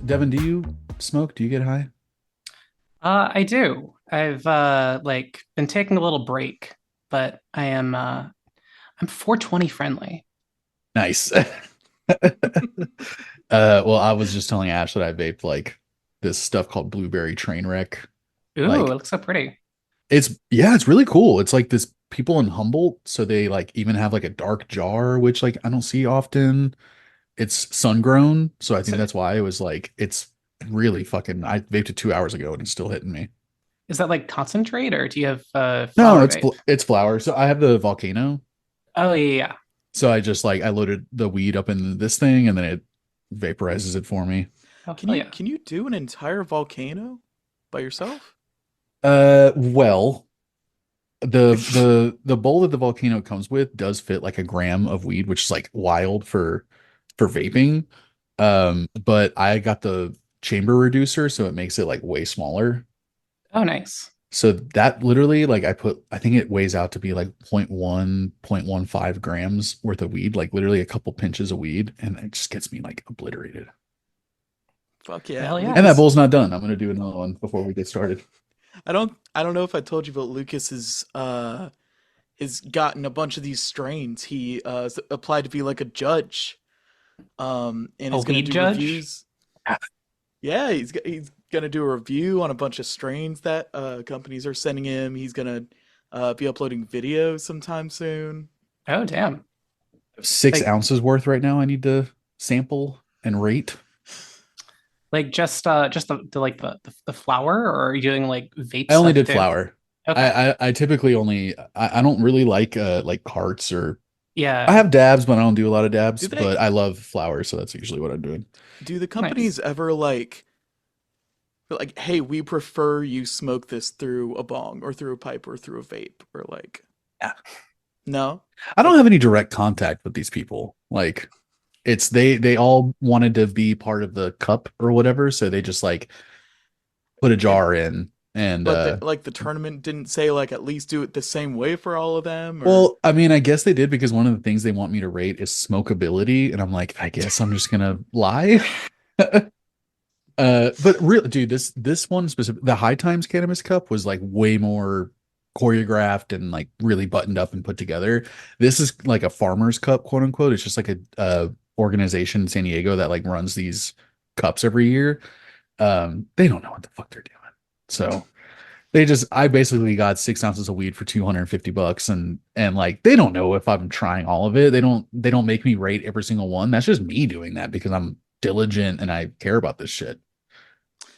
Devon, do you smoke? Do you get high? I do. I've like been taking a little break, but I'm 420 friendly. Nice. Well, I was just telling Ash that I vaped like this stuff called blueberry train wreck. Ooh, it Like looks so pretty. it's really cool. It's like this people in Humboldt, so they like even have like a dark jar, which like I don't see often. It's sun grown, so I think So that's why it was like it's really fucking I vaped it 2 hours ago and it's still hitting me. is that like concentrate or do you have No, flower vape? it's flower. So I have the volcano. Oh yeah, yeah. So I just like I loaded the weed up in this thing and then it vaporizes it for me. Oh Can hell you yeah. can you do an entire volcano by yourself? Well, the bowl that the volcano comes with does fit like a gram of weed, which is like wild for vaping. But I got the chamber reducer, so it makes it like way smaller. Oh nice. So that literally like I think it weighs out to be like 0.1, 0.15 grams worth of weed, like literally a couple pinches of weed, and it just gets me like obliterated. Fuck yeah, Hell yeah. And that Lucas. bowl's not done. I'm gonna do another one before we get started. I don't know if I told you, but Lucas has gotten a bunch of these strains. He applied to be like a judge, and A is gonna weed do judge? reviews. Yeah, he's gonna do a review on a bunch of strains that companies are sending him. He's gonna be uploading videos sometime soon. Oh damn. 6 Like ounces worth right now. I need to sample and rate. just the like the flower, or are you doing like vape I only stuff did too? flour. Okay. I typically only I don't really like carts or I Yeah. have dabs, but I don't do a lot of dabs. Do they But I love flour, so that's usually what I'm doing. do the Nice. companies ever like, hey, we prefer you smoke this through a bong or through a pipe or through a vape or like, Yeah. no? I don't Like, have any direct contact with these people. Like it's they all wanted to be part of the cup or whatever, so they just like put a and jar in and but like the tournament didn't say like at least do it the same way for all of them or well, I mean, I guess they did because one of the things they want me to rate is smokability, and I'm like, I guess I'm just gonna lie. But real dude, this one specific, the High Times Cannabis Cup was like way more choreographed and like really buttoned up and put together. This is like a farmer's cup, quote unquote. It's just like a organization in San Diego that like runs these cups every year. They don't know what the fuck they're doing. So I basically got 6 ounces of weed for $250 and like they don't know if I'm trying all of it. They don't make me rate every single one. That's just me doing that because I'm diligent and I care about this shit.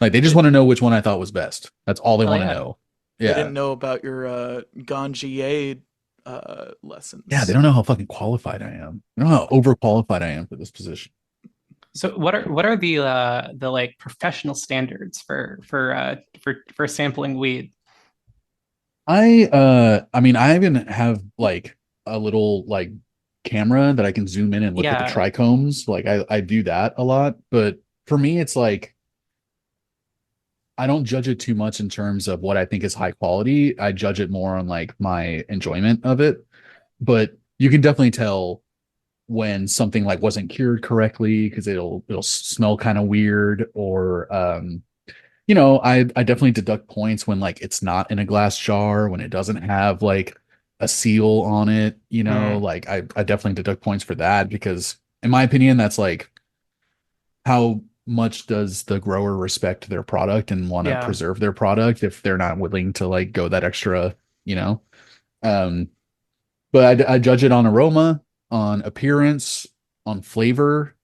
Like they they just want didn't to know which one I thought was best. That's all they Hell want to yeah. know. they Yeah. didn't know about your Ganjier Yeah, they lessons. don't know how fucking qualified I am. They don't know how overqualified I am for this position. So what are the like professional standards for sampling weed? I mean I even have like a little like camera that I can zoom in and look at the Yeah. trichomes. Like I do that a lot, but for me it's like I don't judge it too much in terms of what I think is high quality. I judge it more on like my enjoyment of it. But you can definitely tell when something like wasn't cured correctly because it'll smell kind of weird or I definitely deduct points when like it's not in a glass jar, when it doesn't have like a seal on it, Mm, like I definitely deduct points for that because in my opinion that's like how much does the grower respect their product and want to yeah. preserve their product if they're not willing to like go that extra, you know? Um, but I judge it on aroma, on appearance, on flavor,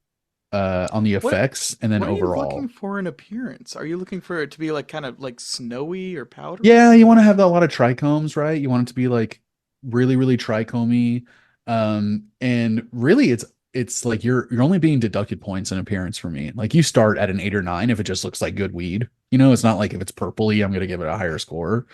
on the What effects, and then what are you looking overall. for in appearance? Are you looking for it to be like kind of like snowy or Yeah, powdery you or want to like have a lot of trichomes, right? You want it to be like really, really trichomy. And really it's like you're only being deducted points in appearance for me. Like you start at an 8 or 9 if it just looks like good weed. It's not like if it's purpley, I'm gonna give it a higher score.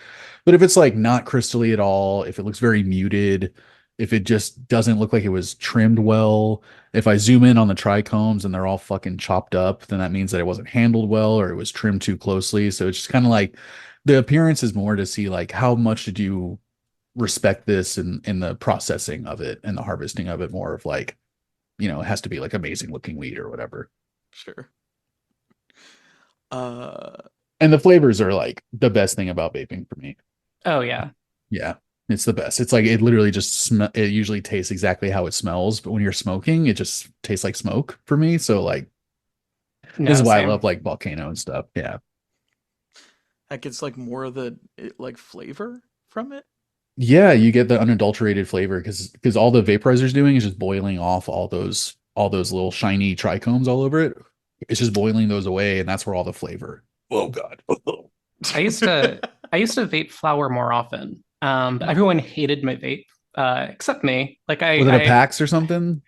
But if it's like not crystally at all, if it looks very muted, if it just doesn't look like it was trimmed well, if I zoom in on the trichomes and they're all fucking chopped up, then that means that it wasn't handled well or it was trimmed too closely. So it's just kind of like the appearance is more to see like how much did you respect this in the processing of it and the harvesting of it more of like, it has to be like amazing looking weed or whatever. sure. Uh, And the flavors are like the best thing about vaping for me. Oh yeah. Yeah. It's the best. It's like it literally just it usually tastes exactly how it smells, but when you're smoking, it just tastes like smoke for me. So like this is No, why I same. love like volcano and stuff. Yeah. that gets like more of the like flavor from it. Yeah, you get the unadulterated flavor because all the vaporizer's doing is just boiling off all those little shiny trichomes all over it. It's just boiling those away, and that's where all the flavor. Oh God. I used to I used to vape flower more often. But everyone hated my vape, except me. Like Was it a PAX or something?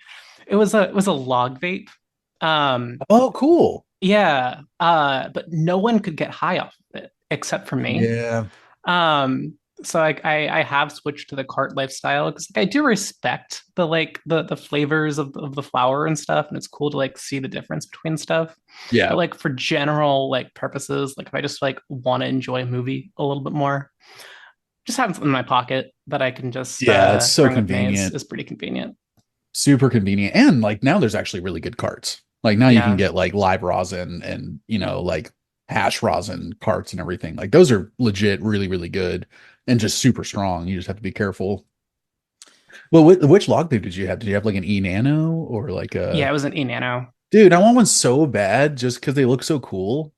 it was a log vape. Um, Oh, cool. yeah. But no one could get high off of it except for me. Yeah. Um, so I have switched to the cart lifestyle because like, I do respect the like the flavors of the flower and stuff, and it's cool to like see the difference between stuff. But Yeah. like for general like purposes, like if I just like want to enjoy a movie a little bit more, just having something in my pocket that I can just Yeah, it's so bring with me convenient. is pretty convenient. Super convenient. And like now there's actually really good carts. Like now you can Yeah, get like live rosin and like hash rosin carts and everything. Like those are legit really, really good and just super strong. You just have to be careful. Well, which log tape did you have? Did you have like an E Nano or like yeah, a it was an e nano. dude? I want one so bad just because they look so cool,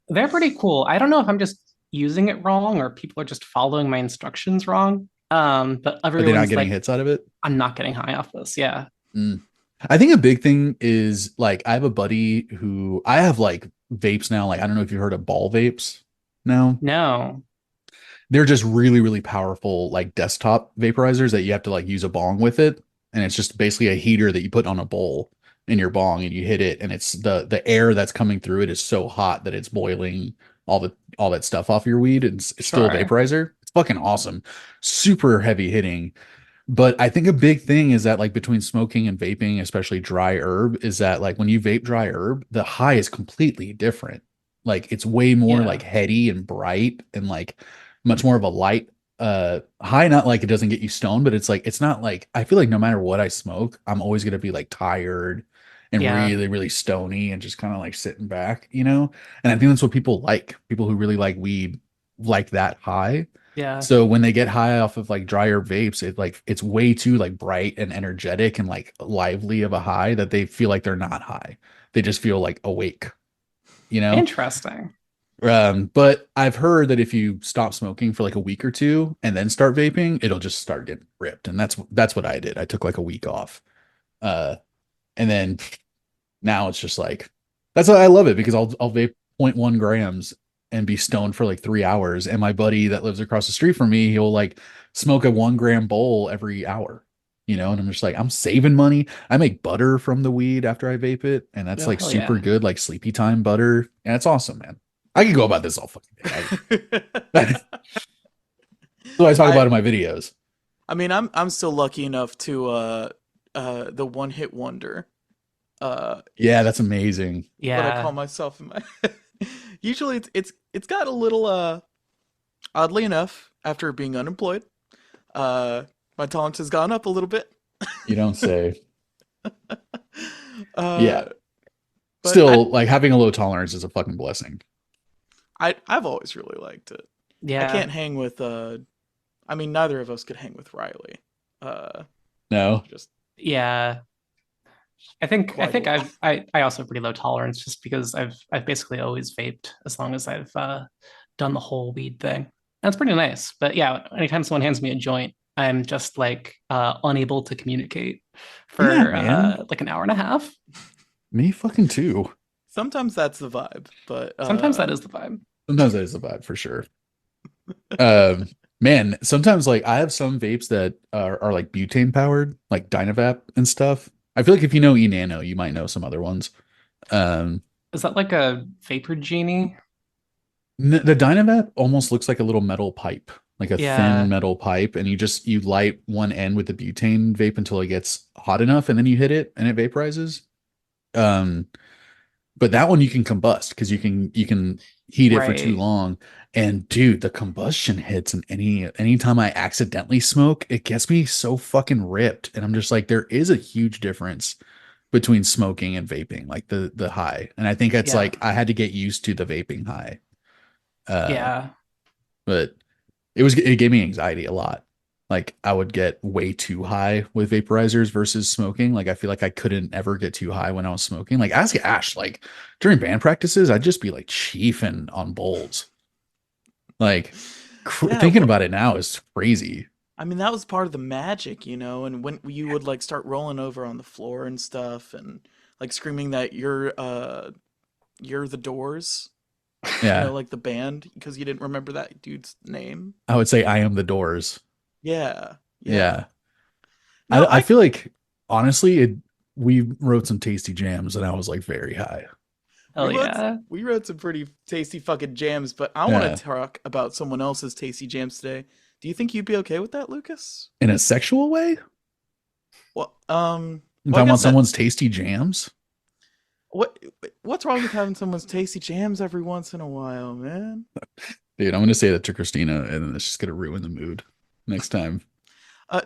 They're pretty cool. I don't know if I'm just using it wrong or people are just following my instructions wrong. But but they're not everyone's getting like, hits out of it. I'm not getting high off this. Yeah. Mm. I think a big thing is like I have a buddy who I have like vapes now. Like I don't know if you've heard of ball vapes now. No. They're just really, really powerful, like desktop vaporizers that you have to like use a bong with it. And it's just basically a heater that you put on a bowl in your bong and you hit it. And it's the air that's coming through it is so hot that it's boiling all that stuff off your weed. It's still a Sure. vaporizer. It's fucking awesome. Super heavy hitting. But I think a big thing is that like between smoking and vaping, especially dry herb, is that like when you vape dry herb, the high is completely different. Like it's way more like Yeah. heady and bright and like much more of a light high, not like it doesn't get you stoned, but it's like it's not like I feel like no matter what I smoke, I'm always gonna be like tired and Yeah. really, really stony and just kind of like sitting back. And I think that's what people like. People who really like weed like that high. Yeah. So when they get high off of like drier vapes, it's way too like bright and energetic and like lively of a high that they feel like they're not high. They just feel like awake, you know? Interesting. But I've heard that if you stop smoking for like a week or two and then start vaping, it'll just start getting ripped. And that's what I did. I took like a week off. Uh, and then now it's just like that's why I love it because I'll vape zero point 0.1 grams and be stoned for like 3 hours. And my buddy that lives across the street from me, he'll like smoke a 1 gram bowl every hour. And I'm just like, I'm saving money. I make butter from the weed after I vape it, and that's Oh, like hell super yeah. good, like sleepy time butter. And it's awesome, man. I could go about this all fucking day. That's what I talk I about in my videos. I mean I'm still lucky enough to the one hit wonder Yeah, is that's amazing. what I call Yeah. myself in my usually it's got a little oddly enough after being unemployed my tolerance has gone up a little bit. You don't say. uh Yeah. but Still, like having a low tolerance is a fucking blessing. I've always really liked it. I Yeah. can't hang with I mean neither of us could hang with Riley. Uh No. just Yeah. I quite a think lot. I also have pretty low tolerance just because I've basically always vaped as long as I've done the whole weed thing. That's pretty nice. But yeah, anytime someone hands me a joint, I'm just like unable to communicate Yeah, for man. like an hour and a half. Me fucking too. Sometimes that's the vibe, but Sometimes that is the vibe. Sometimes that is the vibe for sure. Um, Man, sometimes like I have some vapes that are like butane powered, like Dynavap and stuff. I feel like if you know eNano, you might know some other ones. Um, Is that like a vapor genie? the Dynavap almost looks like a little metal pipe, like a thin Yeah. metal pipe, and you light one end with the butane vape until it gets hot enough, and then you hit it and it vaporizes. Um, but that one you can combust because you can heat it for too Right. long. And dude, the combustion hits and anytime I accidentally smoke, it gets me so fucking ripped. And I'm just like, there is a huge difference between smoking and vaping, like the high. And I think it's Yeah. like I had to get used to the vaping high. Uh, Yeah. but it gave me anxiety a lot. Like I would get way too high with vaporizers versus smoking. Like I feel like I couldn't ever get too high when I was smoking. Like ask Ash, like during band practices, I'd just be like chiefing on bowls. Like Yeah, thinking well, about it now is crazy. I mean that was part of the magic, you know, and when you would like start rolling over on the floor and stuff and like screaming that you're the Doors, you know, Yeah. like the band because you didn't remember that dude's name. I would say I am the Doors. Yeah. Yeah. Yeah. No, I I feel like honestly we wrote some tasty jams and I was like very high. we Hell wrote yeah. we wrote some pretty tasty fucking jams, but I want Yeah. to talk about someone else's tasty jams today. Do you think you'd be okay with that, Lucas? In a sexual way? Well, I'm well, I talking about guess that someone's tasty jams. what what's wrong with having someone's tasty jams every once in a while, man? Dude, I'm gonna say that to Christina and then it's just gonna ruin the mood next time.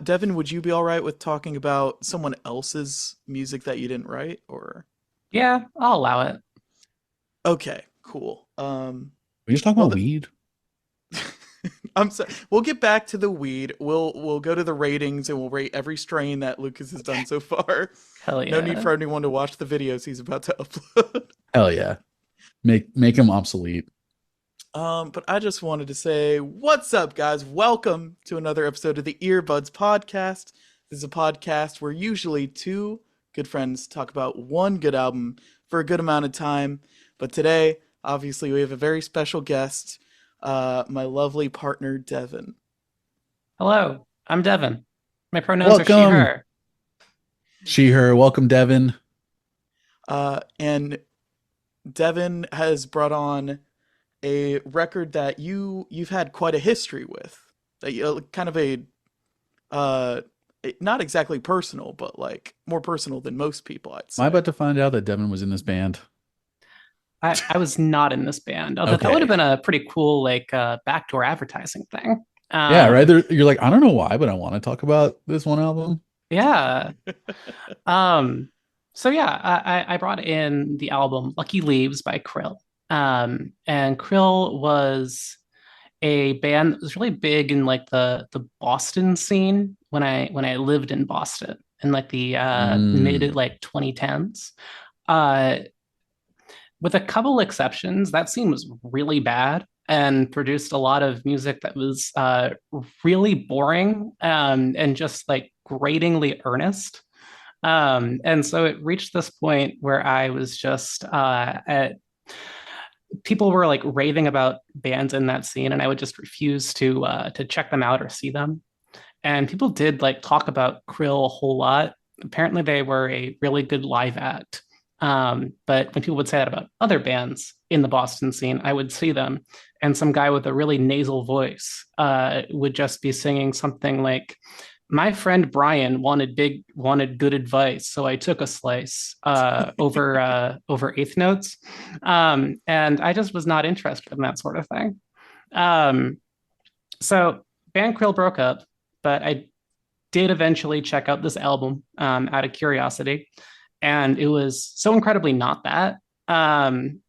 Devin, would you be all right with talking about someone else's music that you didn't write, or? Yeah, I'll allow it. Okay, cool. We just talking Well, about weed. I'm sorry. We'll get back to the weed. We'll go to the ratings and we'll rate every strain that Lucas has done so far. Hell No need yeah. for anyone to watch the videos he's about to upload. Hell yeah. Make him obsolete. But I just wanted to say, what's up, guys? Welcome to another episode of the Earbuds Podcast. This is a podcast where usually two good friends talk about one good album for a good amount of time. But today, obviously, we have a very special guest, my lovely partner, Devon. Hello, I'm Devon. My pronouns are she, Welcome. her. She, her. Welcome, Devin. And Devon has brought on a record that you've had quite a history with. That you kind of a uh not exactly personal, but like more personal than most people, I'd Am I say. about to find out that Devin was in this band? I was not in this band, although that would have Okay. been a pretty cool like backdoor advertising thing. Yeah, right Um, there. You're like, I don't know why, but I want to talk about this one album. yeah. Um, so yeah, I brought in the album Lucky Leaves by Krill. And Krill was a band that was really big in like the Boston scene when I lived in Boston in like the mid Mm. like 2010s. Uh, with a couple exceptions, that scene was really bad and produced a lot of music that was really boring and just like gratingly earnest. And so it reached this point where I was just people were like raving about bands in that scene, and I would just refuse to check them out or see them. And people did like talk about Krill a whole lot. Apparently, they were a really good live act. But when people would say that about other bands in the Boston scene, I would see them, and some guy with a really nasal voice would just be singing something like, "My friend Brian wanted good advice, so I took a slice over eighth notes," and I just was not interested in that sort of thing. Um, so Band Krill broke up, but I did eventually check out this album out of curiosity, and it was so incredibly not that.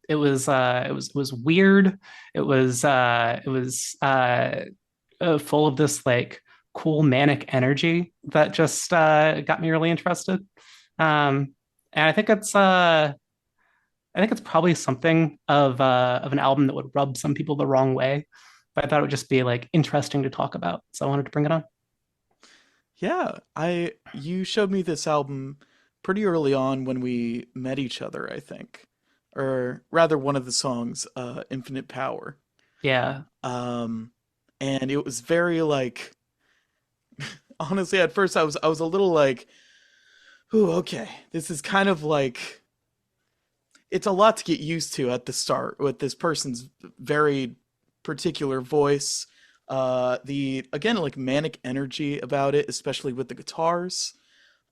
It was weird. It was full of this like cool manic energy that just got me really interested. And I think it's probably something of an album that would rub some people the wrong way, but I thought it would just be like interesting to talk about, so I wanted to bring it on. Yeah, I you showed me this album pretty early on when we met each other, I think. Or rather one of the songs, Infinite Power. Yeah, Um and it was very like honestly at first I was a little like, "Ooh, okay. This is kind of like it's a lot to get used to at the start with this person's very particular voice. The again like manic energy about it, especially with the guitars,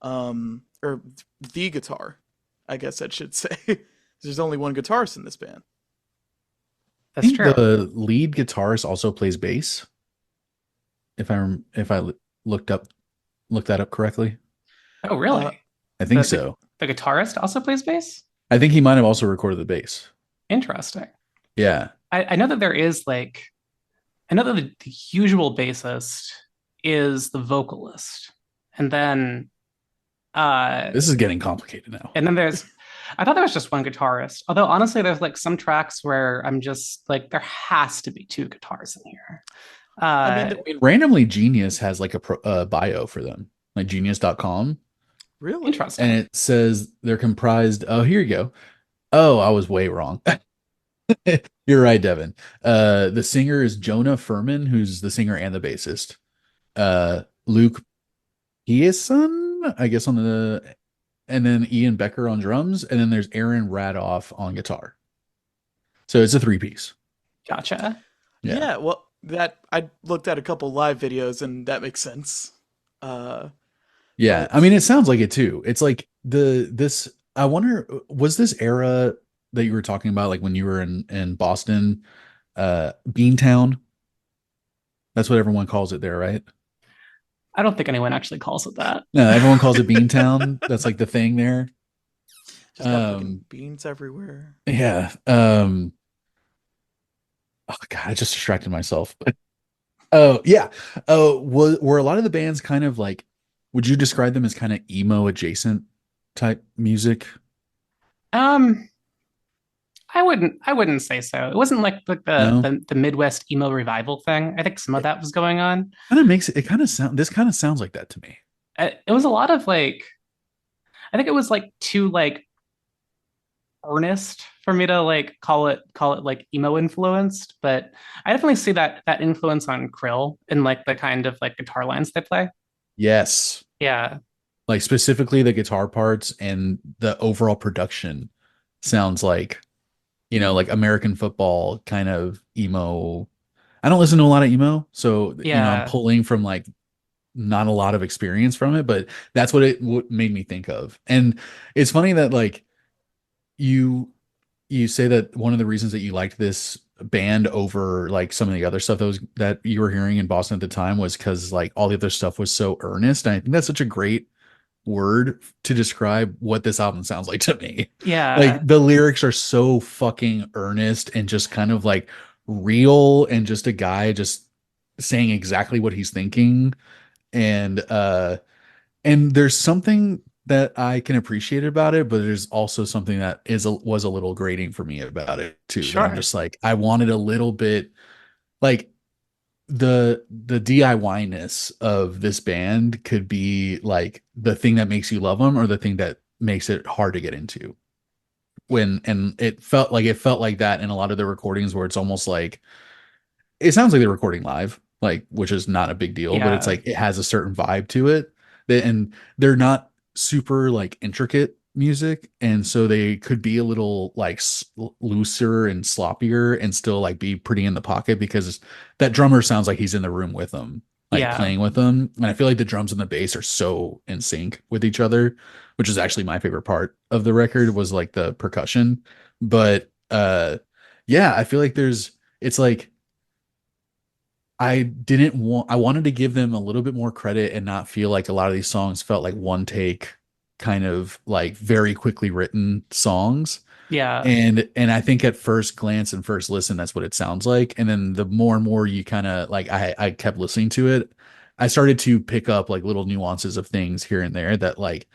or the guitar, I guess I should say. There's only one guitarist in this band. I that's think true. the lead guitarist also plays bass. If I looked that up correctly. Oh, Uh, really? I think The so. The guitarist also plays bass? I think he might have also recorded the bass. Interesting. Yeah. I know that there is like I know that the usual bassist is the vocalist. And then uh This is getting complicated now. and then there's I thought there was just one guitarist. Although honestly, there's like some tracks where I'm just like there has to be two guitars in here. I mean, Uh I mean, randomly Genius has like a bio for them, like genius.com. really? And Interesting. it says they're comprised. Oh, here you go. Oh, I was way wrong. You're right, Devon. The singer is Jonah Furman, who's the singer and the bassist. Luke Pearson, I guess on the, and then Ian Becker on drums, and then there's Aaron Radoff on guitar. So it's a three piece. Gotcha. Yeah. Yeah, well, that I looked at a couple live videos and that makes sense. Uh, Yeah. I but mean, it sounds like it too. It's like this, I wonder, was this era that you were talking about, like when you were in Boston, Beantown? That's what everyone calls it there, right? I don't think anyone actually calls it that. No, everyone calls it Beantown. That's like the thing there. just got freaking Um, beans everywhere. yeah. Oh God, I just distracted myself. Oh yeah. Oh, were a lot of the bands kind of like, would you describe them as kind of emo adjacent type music? um I wouldn't say so. It wasn't like the No, the Midwest emo revival thing. I think some of it that was going on. kind of makes it kind of sound. This kind of sounds like that to me. It was a lot of like I think it was like too like earnest for me to like call it like emo influenced, but I definitely see that influence on Krill and like the kind of like guitar lines they play. Yes, Yeah, like specifically the guitar parts and the overall production sounds like, like American football kind of emo. I don't listen to a lot of emo, so I'm yeah, pulling from like not a lot of experience from it, but that's what made me think of. And it's funny that like you you say that one of the reasons that you liked this band over like some of the other stuff that you were hearing in Boston at the time was because like all the other stuff was so earnest. And I think that's such a great word to describe what this album sounds like to me. Like yeah, the lyrics are so fucking earnest and just kind of like real and just a guy just saying exactly what he's thinking. And there's something that I can appreciate about it, but there's also something that was a little grating for me about it too. That I'm sure, just like, I wanted a little bit like the DIY-ness of this band could be like the thing that makes you love them or the thing that makes it hard to get into. And it felt like that in a lot of the recordings where it's almost like it sounds like they're recording live, like which is not a big deal, but it's yeah, like it has a certain vibe to it. And they're not super like intricate music, and so they could be a little like looser and sloppier and still like be pretty in the pocket because that drummer sounds like he's in the room with them, like yeah. playing with them. And I feel like the drums and the bass are so in sync with each other, which is actually my favorite part of the record was like the percussion. But yeah, I feel like it's like I wanted to give them a little bit more credit and not feel like a lot of these songs felt like one take kind of like very quickly written songs. Yeah. And I think at first glance and first listen, that's what it sounds like. And then the more and more you kind of like I kept listening to it, I started to pick up like little nuances of things here and there that like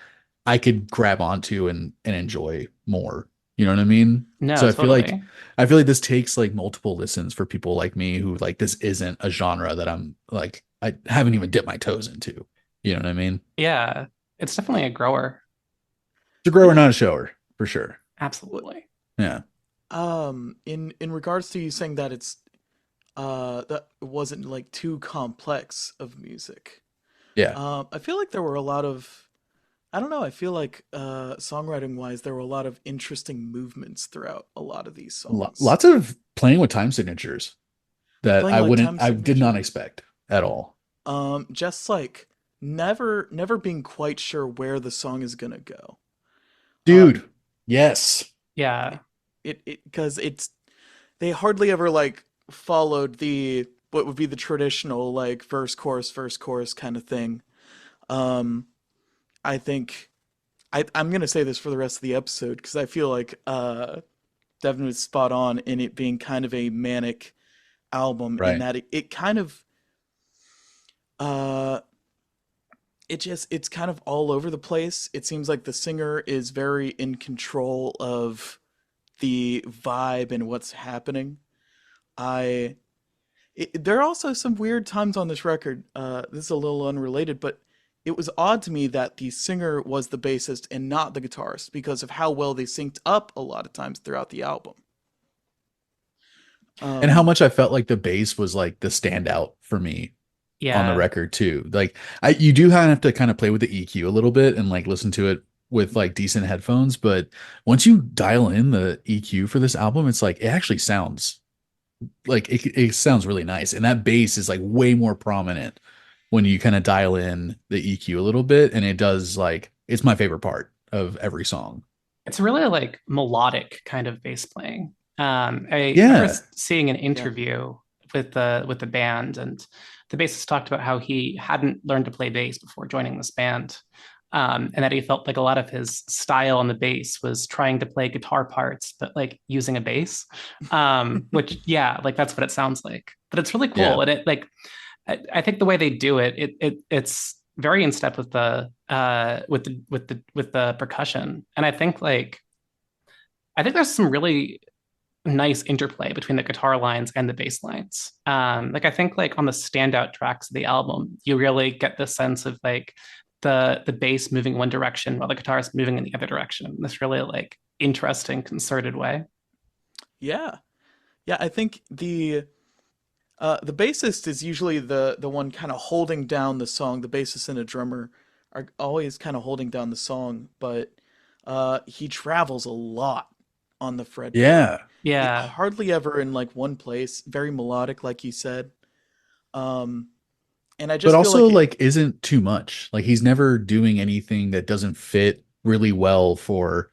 I could grab onto and enjoy more. You know what I mean? No, So totally. I feel like this takes like multiple listens for people like me who like this isn't a genre that I'm like I haven't even dipped my toes into. You know what I mean? Yeah. It's definitely a grower. It's a grower, Yeah. not a shower, for sure. What Absolutely. Yeah. in regards to you saying that it's that it wasn't like too complex of music. Yeah. I feel like there were a lot of I don't know, I feel like songwriting wise there were a lot of interesting movements throughout a lot of these songs. Lots of playing with time signatures that Playing like time I did not signatures. expect at all. Just like never being quite sure where the song is gonna go. Dude, yes. Yeah. It because it's they hardly ever like followed the what would be the traditional like verse chorus kind of thing. Um, I think I'm gonna say this for the rest of the episode because I feel like Devin was spot on in it being kind of a manic album in Right. that it kind of uh it's kind of all over the place. It seems like the singer is very in control of the vibe and what's happening. I there are also some weird times on this record. This is a little unrelated, but it was odd to me that the singer was the bassist and not the guitarist because of how well they synced up a lot of times throughout the album. And how Um, much I felt like the bass was like the standout for me on the Yeah. record too. Like you do have to kind of play with the EQ a little bit and like listen to it with like decent headphones, but once you dial in the EQ for this album, it's like it actually sounds like it sounds really nice. And that bass is like way more prominent when you kind of dial in the EQ a little bit. And it does like it's my favorite part of every song. It's really like melodic kind of bass playing. I remember Yeah. seeing an yeah, interview with the band, and the bassist talked about how he hadn't learned to play bass before joining this band, and that he felt like a lot of his style on the bass was trying to play guitar parts, but like using a bass. Which yeah, like that's what it sounds like. But it's really Yeah. cool, and it like I think the way they do it, it's very in step with the with the percussion, and I think there's some really nice interplay between the guitar lines and the bass lines. Like I think like on the standout tracks of the album, you really get the sense of like the bass moving one direction while the guitar is moving in the other direction in this really like interesting concerted way. yeah, yeah. I think the bassist is usually the one kind of holding down the song. The bassist and a drummer are always kind of holding down the song, but he travels a lot on the fretboard. Yeah. It Yeah, hardly ever in like one place. Very melodic, like you said. Um, and I But just feel also like it. like isn't too much. Like he's never doing anything that doesn't fit really well for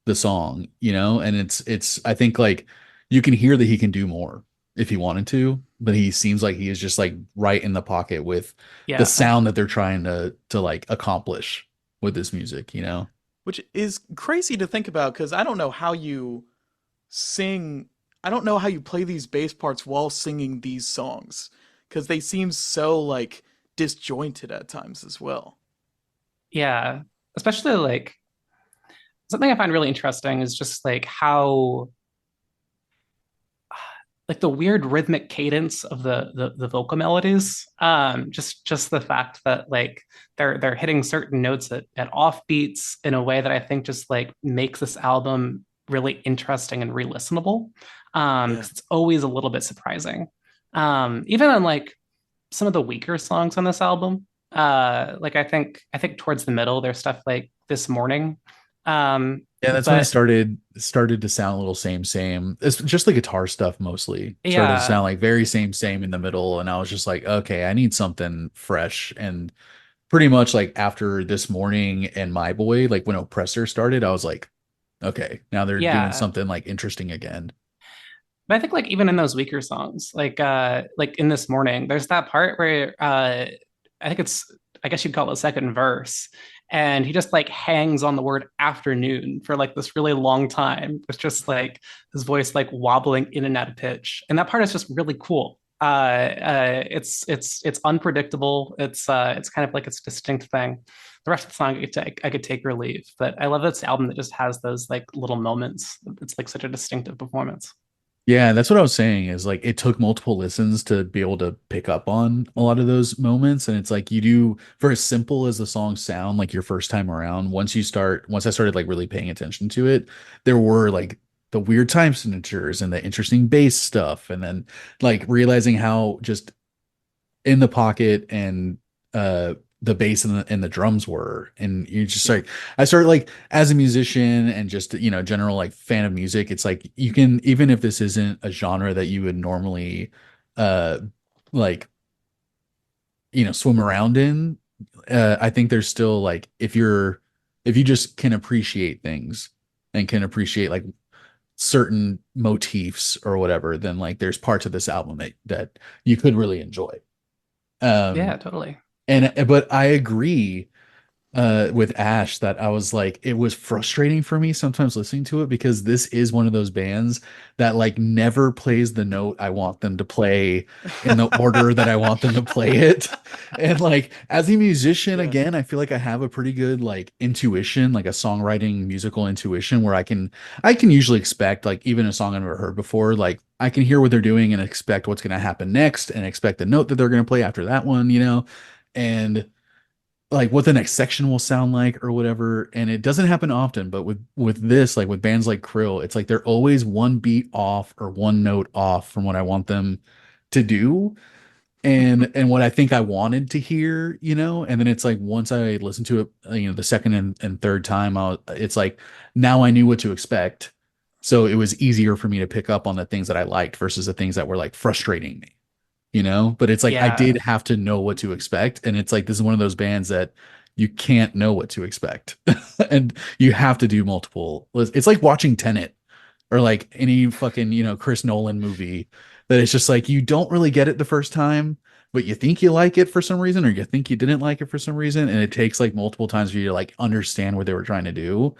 the song, you know? And it's I think like you can hear that he can do more if he wanted to, but he seems like he is just like right in the pocket with the yeah. sound that they're trying to like accomplish with this music, you know? Which is crazy to think about because I don't know how you sing. I don't know how you play these bass parts while singing these songs because they seem so like disjointed at times as well. Yeah. Especially like something I find really interesting is just like how like the weird rhythmic cadence of the vocal melodies. Just the fact that like they're hitting certain notes at off beats in a way that I think just like makes this album really interesting and re-listenable. Yeah. Because it's always a little bit surprising. Even on like some of the weaker songs on this album. Like I think towards the middle there's stuff like This Morning. Yeah, that's when it But started to sound a little same. It's just the guitar stuff mostly started to yeah, sound like very same in the middle, and I was just like, okay, I need something fresh. And pretty much like after This Morning and My Boy, like when Oppressor started, I was like, okay, now they're doing yeah. something like interesting again. But I think like even in those weaker songs, like in This Morning, there's that part where I think it's I guess you'd call it a second verse. And he just like hangs on the word afternoon for like this really long time. It's just like his voice like wobbling in and out of pitch. And that part is just really cool. It's unpredictable. It's kind of like its distinct thing. The rest of the song I could take or leave, but I love this album that just has those like little moments. It's like such a distinctive performance. Yeah, that's what I was saying is like it took multiple listens to be able to pick up on a lot of those moments. And it's like you do for as simple as the songs sound like your first time around, once I started like really paying attention to it, there were like the weird time signatures and the interesting bass stuff. And then like realizing how just in the pocket and the bass and the drums were. And you just Yeah. like I started like as a musician and just general like fan of music, it's like you can, even if this isn't a genre that you would normally uh like swim around in, I think there's still like if you just can appreciate things and can appreciate like certain motifs or whatever, then like there's parts of this album that you could really enjoy. Yeah, um totally. and but I agree. with Ash that I was like, it was frustrating for me sometimes listening to it because this is one of those bands that like never plays the note I want them to play in the order that I want them to play it. And like as a musician, Yeah. again, I feel like I have a pretty good like intuition, like a songwriting musical intuition where I can usually expect like even a song I've never heard before, like I can hear what they're doing and expect what's going to happen next and expect the note that they're going to play after that one, and like what the next section will sound like or whatever. And it doesn't happen often, but with this, like with bands like Krill, it's like they're always one beat off or one note off from what I want them to do and what I think I wanted to hear, and then it's like once I listen to it, the second and third time, it's like now I knew what to expect. So it was easier for me to pick up on the things that I liked versus the things that were like frustrating me, but it's like I Yeah. did have to know what to expect. And it's like this is one of those bands that you can't know what to expect. And you have to do multiple. It's like watching Tenet or like any fucking, Chris Nolan movie that it's just like you don't really get it the first time, but you think you like it for some reason, or you think you didn't like it for some reason. And it takes like multiple times for you to like understand what they were trying to do.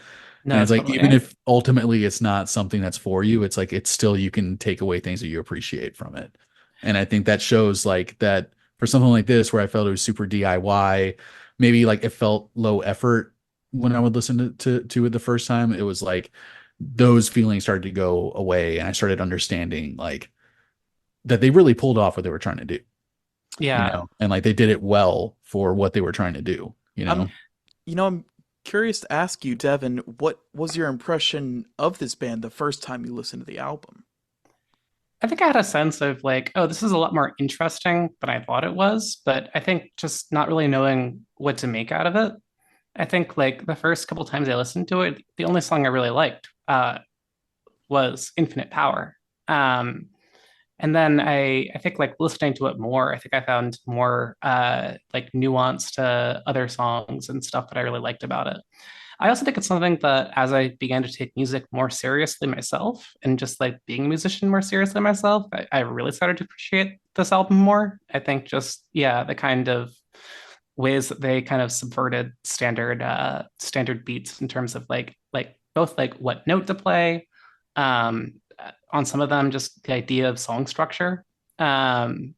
And No, it's like, even totally. if ultimately it's not something that's for you, it's like it's still you can take away things that you appreciate from it. And I think that shows like that for something like this, where I felt it was super DIY, maybe like it felt low effort when I would listen to it the first time. It was like those feelings started to go away, and I started understanding like that they really pulled off what they were trying to do, Yeah. and like they did it well for what they were trying to do. I'm I'm curious to ask you, Devon, what was your impression of this band the first time you listened to the album? I think I had a sense of like, oh, this is a lot more interesting than I thought it was, but I think just not really knowing what to make out of it. I think like the first couple times I listened to it, the only song I really liked was Infinite Power. Um, and then I think like listening to it more, I think I found more like nuance to other songs and stuff that I really liked about it. I also think it's something that as I began to take music more seriously myself and just like being a musician more seriously myself, I really started to appreciate this album more. I think just yeah, the kind of ways that they kind of subverted standard beats in terms of like both like what note to play, on some of them just the idea of song structure, um,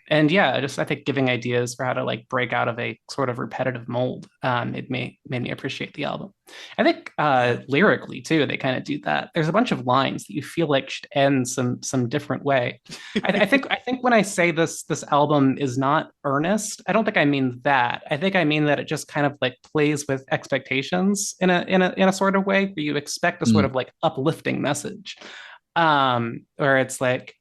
and yeah, just I think giving ideas for how to like break out of a sort of repetitive mold, it made me appreciate the album. I think Yeah. lyrically too, they kind of do that. There's a bunch of lines that you feel like should end some different way. I think when I say this album is not earnest, I don't think I mean that. I think I mean that it just kind of like plays with expectations in a sort of way where you expect a sort Mm. of like uplifting message, where it's like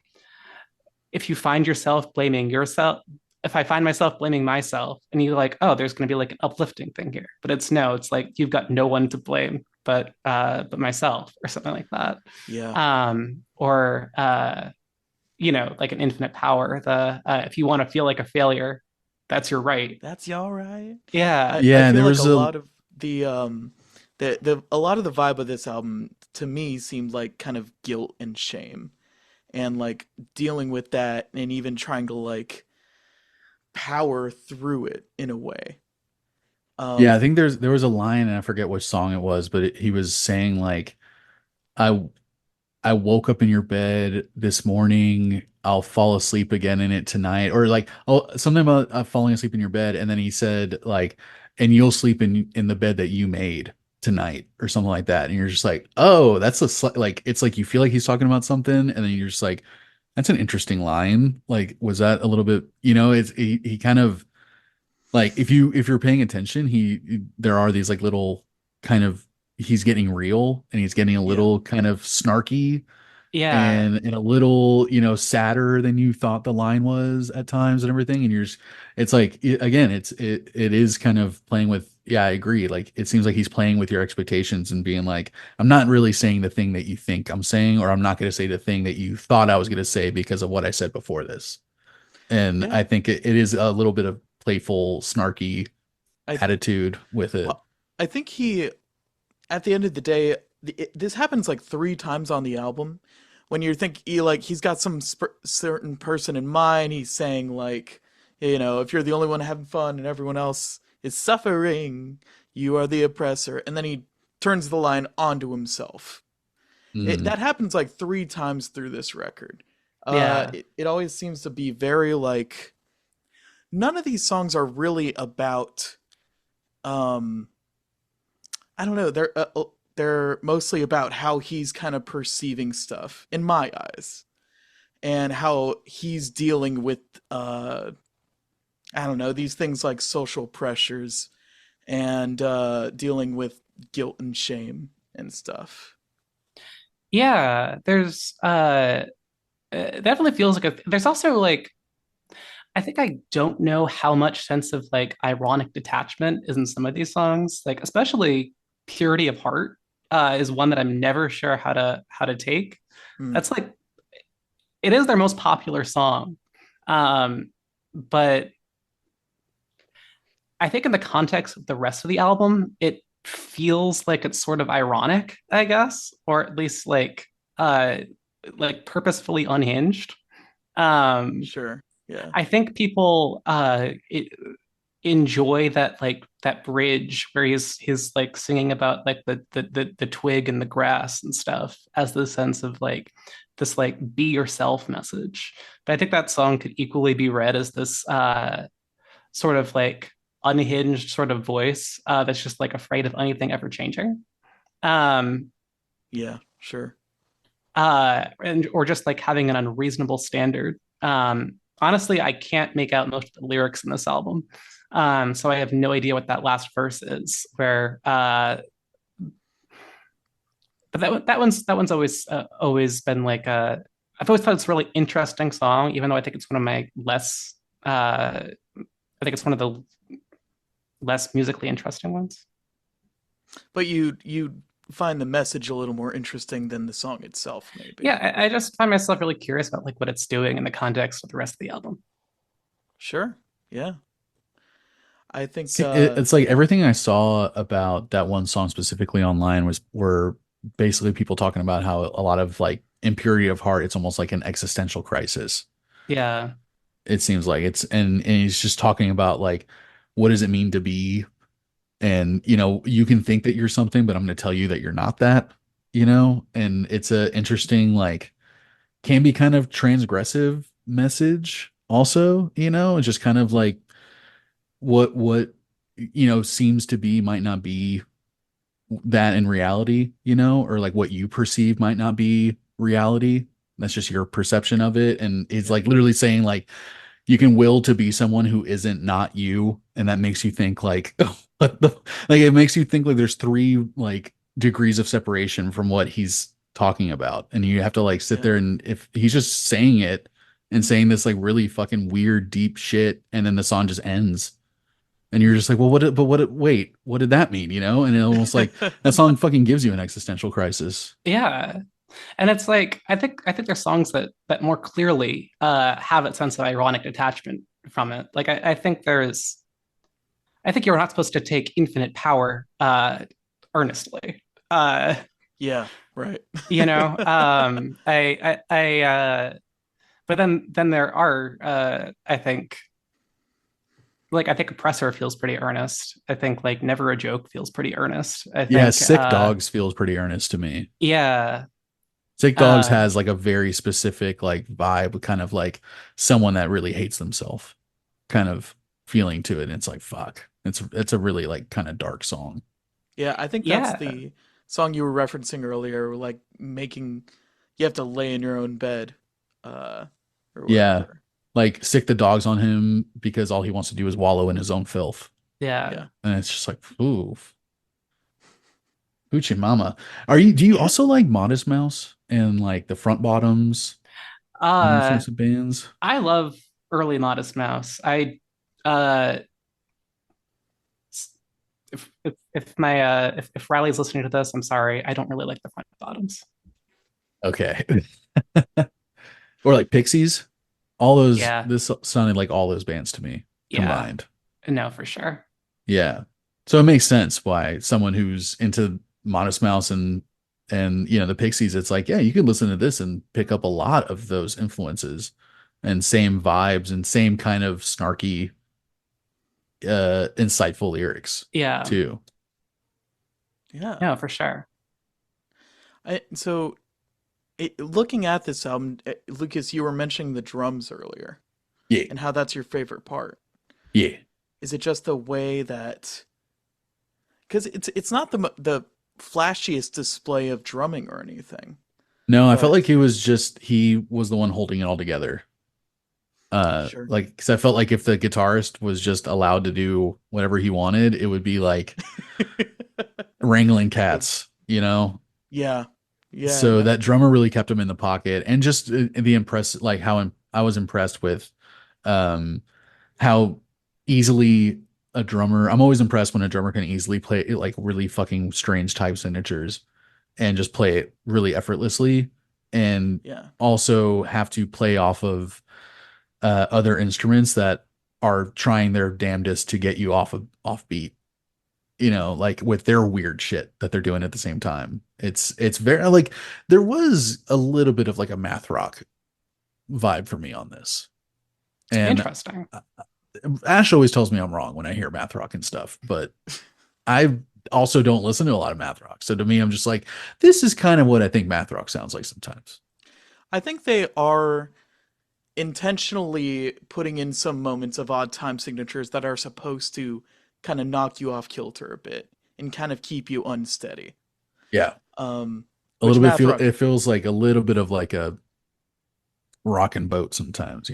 if you find yourself blaming yourself, if I find myself blaming myself and you're like, oh, there's going to be like an uplifting thing here, but it's no, it's like you've got no one to blame but myself or something like that. Yeah. Or like an infinite power. The if you want to feel like a failure, that's your right. That's y'all right. Yeah, I Yeah, feel there like a was a lot of the a lot of the vibe of this album to me seemed like kind of guilt and shame and like dealing with that and even trying to like power through it in a way. yeah, I Um think there was a line, and I forget which song it was, but he was saying like I I woke up in your bed this morning. I'll fall asleep again in it tonight, or like something about falling asleep in your bed. And then he said like, and you'll sleep in the bed that you made tonight, or something like that. And you're just like, oh, that's like it's like you feel like he's talking about something, and then you're just like, that's an interesting line. Like, was that a little bit, it's he kind of like if you're paying attention, there are these like little kind of he's getting real, and he's getting a yeah. little kind of snarky yeah, and a little sadder than you thought the line was at times and everything, and it's like again it is kind of playing with, yeah, I agree, like it seems like he's playing with your expectations and being like, I'm not really saying the thing that you think I'm saying, or I'm not going to say the thing that you thought I was going to say because of what I said before this. And Yeah. I think it is a little bit of playful snarky I attitude with it. well, I think he at the end of the day this happens like 3 times on the album when you think he's got some certain person in mind. He's saying like, if you're the only one having fun and everyone else is suffering. You are the oppressor. And then he turns the line onto himself. Mm, That happens like 3 times through this record. Yeah. It always seems to be very like none of these songs are really about um I don't know, they're mostly about how he's kind of perceiving stuff in my eyes and how he's dealing with I don't know, these things like social pressures and dealing with guilt and shame and stuff. Yeah. There's it definitely feels like there's also like I think I don't know how much sense of like ironic detachment is in some of these songs, like especially Purity of Heart is one that I'm never sure how to take. Hmm. That's like it is their most popular song. But I think in the context of the rest of the album, it feels like it's sort of ironic, I guess, or at least uh like purposefully unhinged. Um Sure. Yeah. I think people enjoy that like that bridge where he's like singing about like the twig and the grass and stuff as the sense of like this like be yourself message. But I think that song could equally be read as this sort of like unhinged sort of voice that's just like afraid of anything ever changing. Um Yeah, sure. and or just like having an unreasonable standard. Honestly, I can't make out most of the lyrics in this album. So I have no idea what that last verse is. Where, but that one's always been like a. I've always thought it's a really interesting song, even though I think it's one of my less. I think it's one of the less musically interesting ones. But you find the message a little more interesting than the song itself, maybe. Yeah, I just find myself really curious about like what it's doing in the context of the rest of the album. Sure. Yeah. I think see, it's like everything I saw about that one song specifically online were basically people talking about how a lot of like impurity of heart, it's almost like an existential crisis. Yeah, It seems like it's and he's just talking about like what does it mean to be, and you can think that you're something, but I'm going to tell you that you're not that, and it's a interesting, like, can be kind of transgressive message also, it's just kind of like what seems to be might not be that in reality, or like what you perceive might not be reality. That's just your perception of it. And it's yeah. like literally saying like you can will to be someone who isn't not you, and that makes you think like what the like it makes you think like there's three like degrees of separation from what he's talking about, and you have to like sit Yeah. there, and if he's just saying it and saying this like really fucking weird deep shit, and then the song just ends, and you're just like, well, wait, what did that mean, and it almost like that song fucking gives you an existential crisis. yeah. And it's like I think there's songs that more clearly have a sense of ironic detachment from it. Like I think you're not supposed to take infinite power earnestly. Uh, Yeah, right. you know, but then there are I think I think Oppressor feels pretty earnest. I think like Never a Joke feels pretty earnest. I Yeah, think Sick Dogs feels pretty earnest to me. yeah. Sick Dogs Uh has like a very specific like vibe, kind of like someone that really hates themselves kind of feeling to it. And it's like, fuck. It's a really like kind of dark song. Yeah, I think that's yeah. the song you were referencing earlier, like making you have to lay in your own bed, uh, or Yeah. whatever. Like sick the dogs on him because all he wants to do is wallow in his own filth. Yeah. Yeah. And it's just like, ooh, hoochie mama. Do you also like Modest Mouse and like the Front Bottoms and those Uh types of bands? I love early Modest Mouse. I uh if my if Riley's listening to this, I'm sorry. I don't really like the front bottoms. Okay. Or like Pixies. All those, Yeah. this sounded like all those bands to me Yeah. combined. No, for sure. Yeah. So it makes sense why someone who's into Modest Mouse and the Pixies, it's like, yeah, you can listen to this and pick up a lot of those influences and same vibes and same kind of snarky insightful lyrics Yeah. too. Yeah. No, for sure. So looking at this album, Lucas, you were mentioning the drums earlier Yeah, and how that's your favorite part. yeah. Is it just the way that because it's not the flashiest display of drumming or anything, No, I felt but like he was the one holding it all together. sure. Like, because I felt like if the guitarist was just allowed to do whatever he wanted, it would be like wrangling cats, you know? Yeah. Yeah, So that definitely. drummer really kept him in the pocket, and just the impress, like how I was impressed with, um, how easily a drummer. I'm always impressed when a drummer can easily play like really fucking strange type signatures and just play it really effortlessly, and Yeah. also have to play off of other instruments that are trying their damnedest to get you off of off beat, like with their weird shit that they're doing at the same time. It's very like there was a little bit of like a math rock vibe for me on this. And Interesting. Ash always tells me I'm wrong when I hear math rock and stuff, but I also don't listen to a lot of math rock. So to me, I'm just like, this is kind of what I think math rock sounds like sometimes. I think they are intentionally putting in some moments of odd time signatures that are supposed to kind of knock you off kilter a bit and kind of keep you unsteady. Yeah. A Which little bit math feel rock, it feels like a little bit of like a rocking boat sometimes.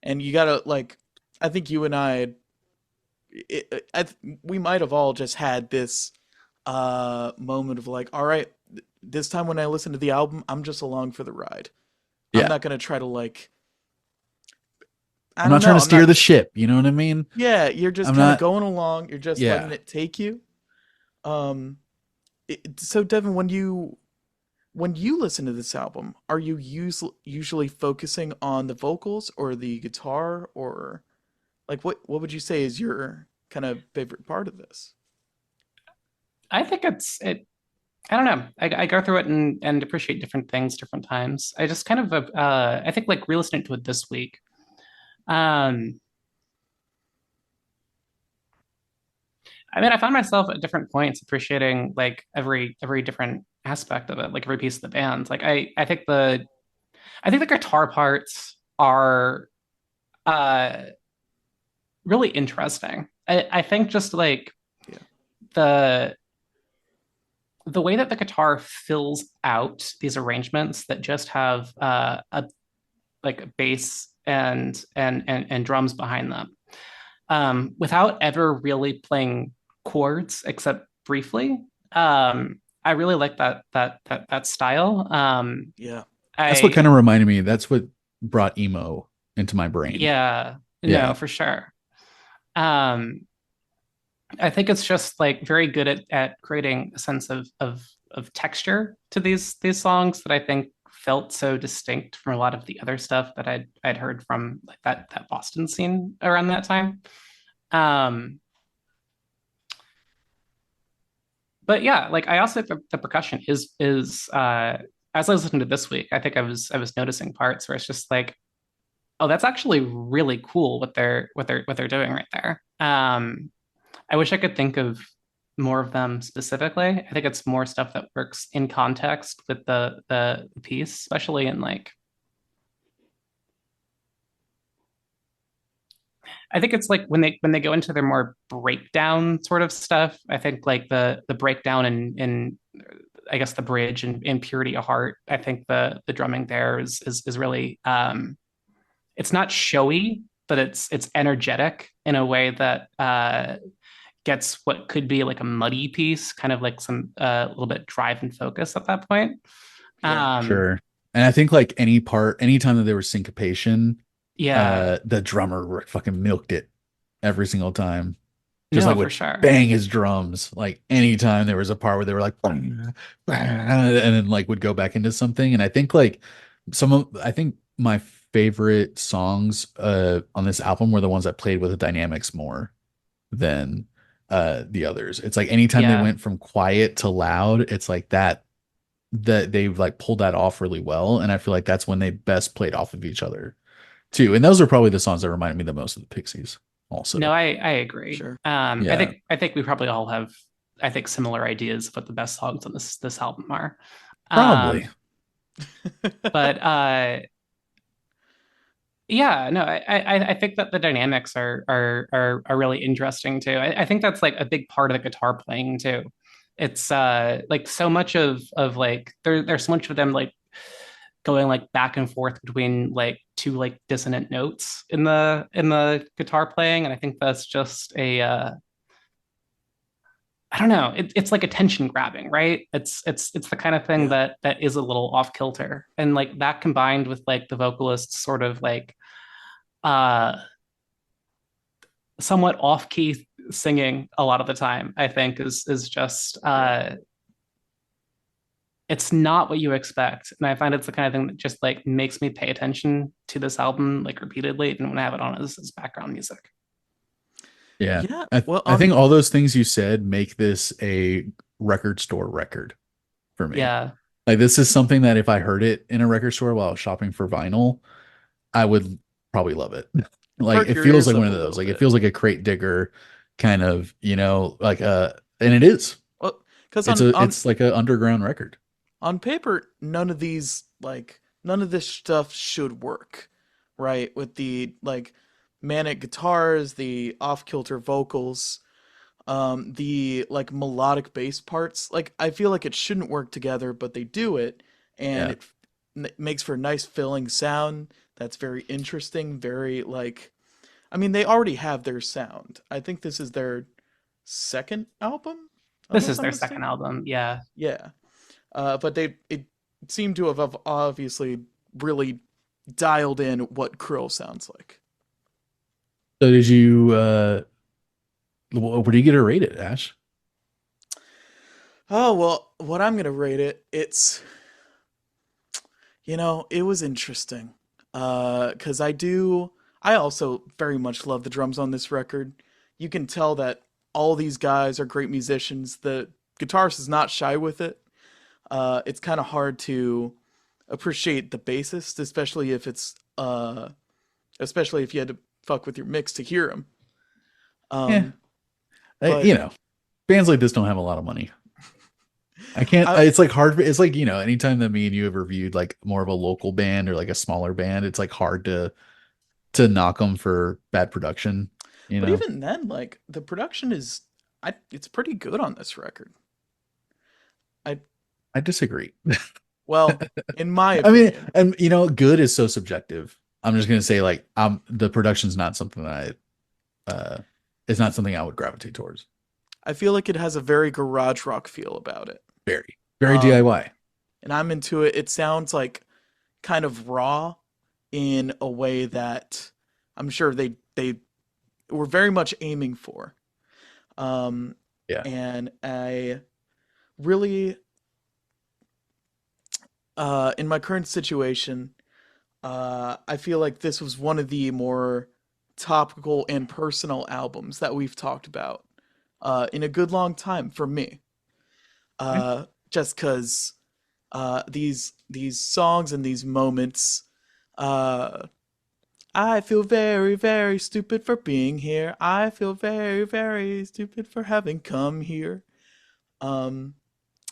and you gotta like, I think you and I, we might have all just had this moment of like, all right, this time when I listen to the album, I'm just along for the ride. I'm Yeah. not gonna try to like, I I'm don't not trying know, to I'm steer not. the ship, you know what I mean? Yeah, you're just I'm kind of not going along. You're just letting yeah. it take you. Um, so Devin, when you listen to this album, are you usually focusing on the vocals or the guitar, or like what would you say is your kind of favorite part of this? I think it. I don't know. I go through it and appreciate different things different times. I just kind of I think like re-listening to it this week. Um, I mean, I found myself at different points appreciating like every different aspect of it, like every piece of the band. Like I think the guitar parts are uh really interesting. I think just like Yeah, the the way that the guitar fills out these arrangements that just have a like a bass and drums behind them, without ever really playing chords except briefly. I really like that style. yeah, That's what kind I of reminded me. That's what brought emo into my brain. Yeah, no, Yeah. for sure. Um, I think it's just like very good at creating a sense of texture to these songs that I think felt so distinct from a lot of the other stuff that I'd heard from like that Boston scene around that time. Um, but yeah, like I also think the percussion is as I was listening to this week, I think I was noticing parts where it's just like, oh, that's actually really cool what they're doing right there. I wish I could think of more of them specifically. I think it's more stuff that works in context with the piece, especially in like I think it's like when they go into their more breakdown sort of stuff. I think like the breakdown in I guess the bridge and in Purity of Heart. I think the drumming there is really it's not showy, but it's energetic in a way that gets what could be like a muddy piece, kind of like some little bit drive and focus at that point. yeah, Sure. And I think like anytime that there was syncopation, Yeah, the drummer fucking milked it every single time. Just no, like for would sure. bang his drums. Like anytime there was a part where they were like, and then like would go back into something. And I think like I think my favorite songs on this album were the ones that played with the dynamics more than the others. It's like anytime they Yeah, went from quiet to loud, it's like that they've like pulled that off really well. And I feel like that's when they best played off of each other too. And those are probably the songs that reminded me the most of the Pixies. No, also. I agree. Sure. Yeah, I think we probably all have similar ideas of what the best songs on this album are. probably. Um, but yeah, no, I think that the dynamics are really interesting too. I think that's like a big part of the guitar playing too. It's like so much of like there's so much of them like going like back and forth between like two like dissonant notes in the guitar playing, and I think that's just a I don't know. It's like attention grabbing, right? It's the kind of thing Yeah. that is a little off kilter, and like that combined with like the vocalist's sort of like uh somewhat off key singing a lot of the time, I think is just Yeah. it's not what you expect, and I find it's the kind of thing that just like makes me pay attention to this album like repeatedly, even when I have it on as background music. Yeah. Yeah. I Well, I think all those things you said make this a record store record for me. Yeah, Like this is something that if I heard it in a record store while I was shopping for vinyl, I would probably love it. Like perk it your feels ears like one up of a those. little Like it bit. feels like a crate digger kind of, like and it is. Well, because It's like an underground record. on paper, none of this stuff should work, right? With the like manic guitars, the off-kilter vocals, the like melodic bass parts. Like I feel like it shouldn't work together, but they do it, and Yeah. it makes for a nice filling sound that's very interesting, very like I mean, they already have their sound. I think this is their second album, this unless is I'm their second mistaken. album. Yeah. Yeah. But they it seemed to have obviously really dialed in what Krill sounds like. So did you where do you get it rated, Ash? Oh, well, what I'm gonna rate it, it was interesting. 'Cause I also very much love the drums on this record. You can tell that all these guys are great musicians. The guitarist is not shy with it. It's kind of hard to appreciate the bassist, especially if you had to fuck with your mix to hear him. Yeah. Um, I, but bands like this don't have a lot of money. I can't. I It's like hard. It's like anytime that me and you have reviewed like more of a local band or like a smaller band, it's like hard to knock them for bad production. You but know, even then, like the production it's pretty good on this record. I I disagree. well, in my I mean, opinion, and good is so subjective. I'm just gonna say like the production's not something that it's not something I would gravitate towards. I feel like it has a very garage rock feel about it. Very, very Um, DIY. and I'm into it. It sounds like kind of raw in a way that I'm sure they were very much aiming for. Um, Yeah. and I really, in my current situation, I feel like this was one of the more topical and personal albums that we've talked about in a good long time for me. Okay. Just because these songs and these moments, uh, I feel very, very stupid for being here. I feel very, very stupid for having come here. Um,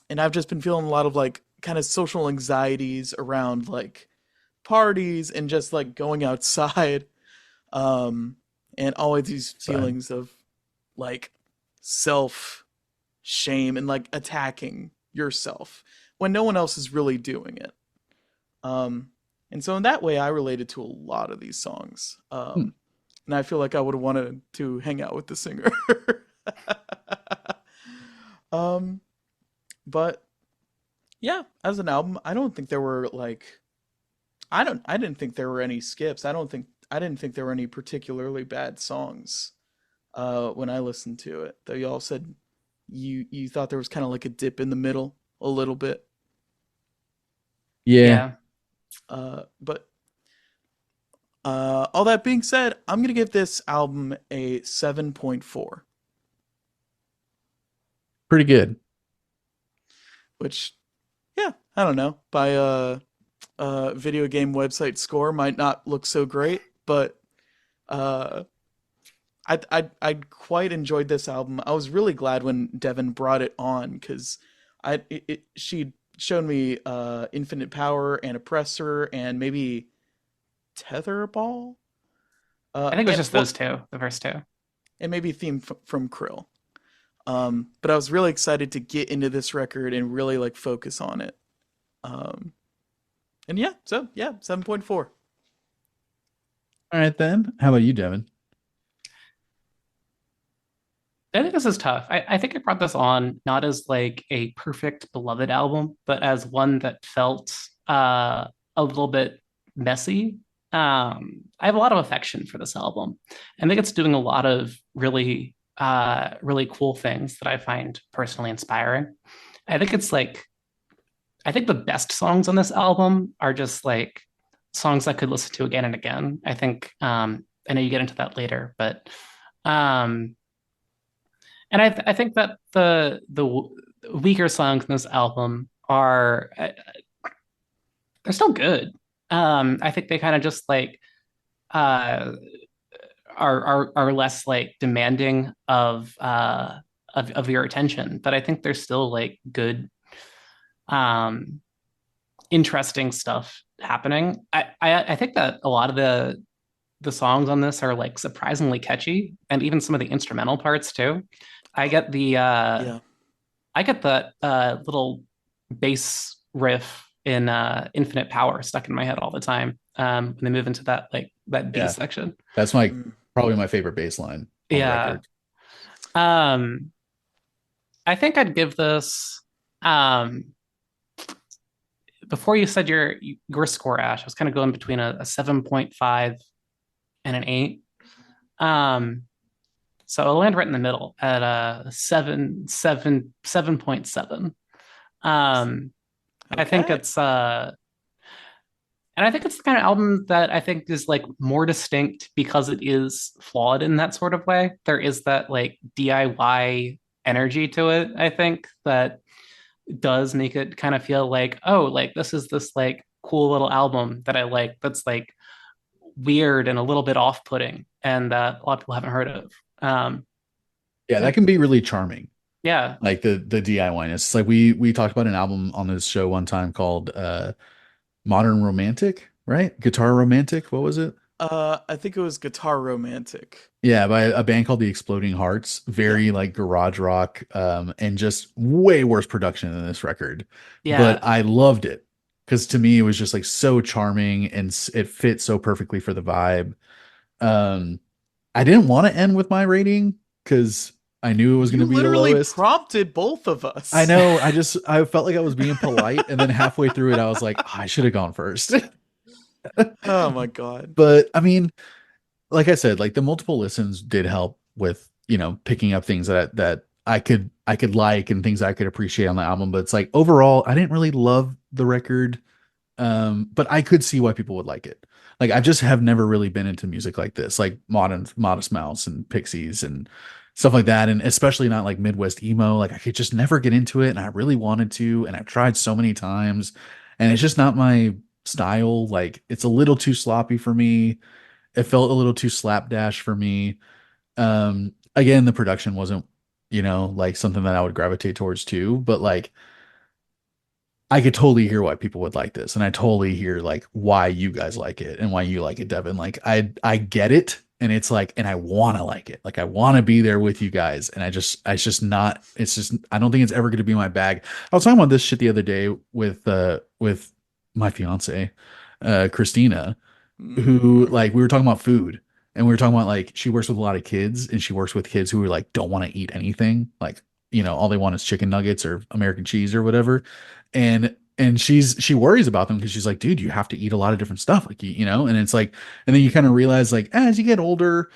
and I've just been feeling a lot of like kind of social anxieties around like parties and just like going outside. Um, and always these Side. feelings of like self shame and like attacking yourself when no one else is really doing it. Um, and so in that way, I related to a lot of these songs. Hmm. And I feel like I would have wanted to hang out with the singer. um, but yeah, as an album, I don't think there were like I didn't think there were any skips. I didn't think there were any particularly bad songs when I listened to it. Though you all said you thought there was kind of like a dip in the middle a little bit. Yeah. Yeah. But all that being said, I'm gonna give this album a 7.4, Pretty good. which yeah, I don't know. By a video game website score might not look so great, but uh I quite enjoyed this album. I was really glad when Devon brought it on because she showed me Infinite Power and Oppressor and maybe Tetherball. I think it was And just those well, two, the first two. and maybe theme from Krill. But I was really excited to get into this record and really like focus on it. Um, and yeah, so yeah, 7.4. All right then. How about you, Devin? I think this is tough. I think I brought this on not as like a perfect beloved album, but as one that felt a little bit messy. I have a lot of affection for this album. I think it's doing a lot of really cool things that I find personally inspiring. I think it's like I think the best songs on this album are just like songs I could listen to again and again. I think I know you get into that later, but um and I think that the weaker songs in this album are they're still good. I think they kind of just like uh, are less like demanding of your attention, but I think they're still like good, um, interesting stuff happening. I think that a lot of the songs on this are like surprisingly catchy, and even some of the instrumental parts too. I get the Yeah. I get that little bass riff in Infinite Power stuck in my head all the time. When they move into that like that B Yeah, section. that's my Mm. probably my favorite bass line on the Yeah. record. Um, I think I'd give this um before you said your score, Ash, I was kind of going between a 7.5 and an 8. Um, so I'll land right in the middle at a 7.7. Um, I think Okay. it's and I think it's the kind of album that I think is like more distinct because it is flawed in that sort of way. There is that like DIY energy to it, I think, that does make it kind of feel like, oh, like this is this like cool little album that I like that's like weird and a little bit off-putting and a lot of people haven't heard of. Um, Yeah, yeah, that can be really charming. yeah, Like the DIY-ness. It's like we talked about an album on this show one time called Modern Romantic, right? Guitar Romantic. What was it? I think it was Guitar Romantic. Yeah, by a band called the Exploding Hearts. Yeah. Very like garage rock, and just way worse production than this record. But yeah, I loved it because to me it was just like so charming and it fit so perfectly for the vibe. Um, I didn't want to end with my rating because I knew it was going to You be the literally lowest. prompted both of I us. know. I felt like I was being polite, and then halfway through it, I was like, "Oh, I should have gone first." Oh my god. But I mean, like I said, like the multiple listens did help with, picking up things that I could like and things I could appreciate on the album. But it's like overall, I didn't really love the record. But I could see why people would like it. Like I just have never really been into music like this, like modern Modest Mouse and Pixies and stuff like that, and especially not like Midwest emo. Like I could just never get into it, and I really wanted to, and I've tried so many times, and it's just not my style. Like it's a little too sloppy for me. It felt a little too slapdash for me. Again, the production wasn't, like something that I would gravitate towards too, but like I could totally hear why people would like this, and I totally hear like why you guys like it and why you like it, Devin. Like I get it, and it's like, and I want to like it. Like I want to be there with you guys, and it's just not. It's just I don't think it's ever going to be my bag. I was talking about this shit the other day with my fiance, Christina, who Mm. like we were talking about food, and we were talking about like she works with a lot of kids, and she works with kids who are like don't want to eat anything, like all they want is chicken nuggets or American cheese or whatever, and she worries about them because she's like, dude, you have to eat a lot of different stuff, like and it's like, and then you kind of realize like as you get older.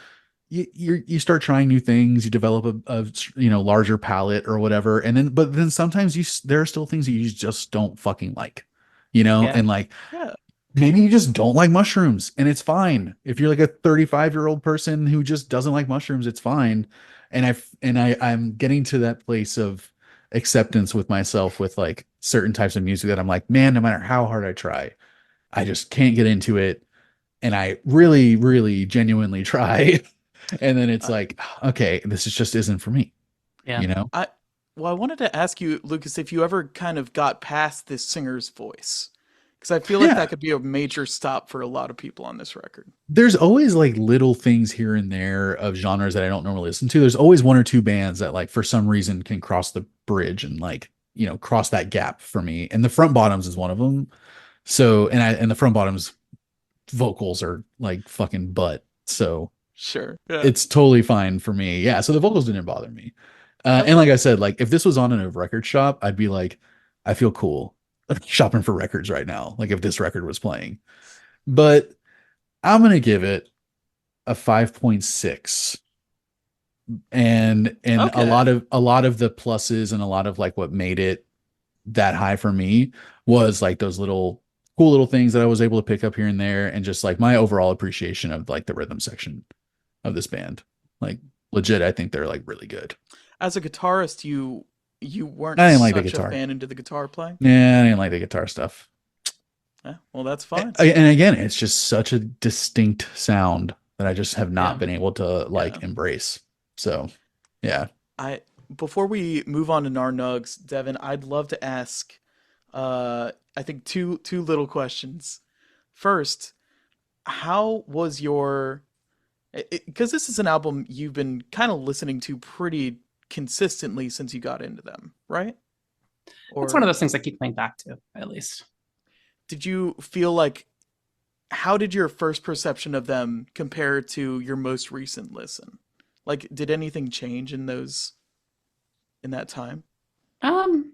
You start trying new things, you develop a larger palate or whatever, and then but then sometimes there are still things that you just don't fucking like, yeah, and like Yeah. maybe you just don't like mushrooms, and it's fine. If you're like a 35-year-old person who just doesn't like mushrooms, it's fine. I'm getting to that place of acceptance with myself with like certain types of music that I'm like, man, no matter how hard I try, I just can't get into it. And I really, really genuinely try. And then it's I, like, okay, this is just isn't for me, Yeah. you know? I, well, I wanted to ask you, Lucas, if you ever kind of got past this singer's voice, because I feel like Yeah. that could be a major stop for a lot of people on this record. There's always like little things here and there of genres that I don't normally listen to. There's always one or two bands that like for some reason can cross the bridge and like, cross that gap for me. And the Front Bottoms is one of them. So, and the Front Bottoms vocals are like fucking butt. So Sure. Yeah. it's totally fine for me. Yeah. So the vocals didn't bother me. And Okay. like I said, like if this was on in a record shop, I'd be like, I feel cool shopping for records right now. Like if this record was playing, but I'm going to give it a 5.6. And Okay. a lot of the pluses and a lot of like what made it that high for me was like those little cool little things that I was able to pick up here and there, and just like my overall appreciation of like the rhythm section of this band. Like legit, I think they're like really good. As a guitarist, you weren't I didn't like the such a guitar. fan into the guitar playing. Yeah, I didn't like the guitar stuff. Yeah. Well, that's fine. And again, it's just such a distinct sound that I just have not Yeah. been able to Yeah. like embrace. So, yeah. I Before we move on to Narnugs, Devin, I'd love to ask I think two little questions. First, how was your because this is an album you've been kind of listening to pretty consistently since you got into them, right? It's one Or of those things I keep coming back to, at least. did you feel like how did your first perception of them compare to your most recent listen? Like, did anything change in that time? Um,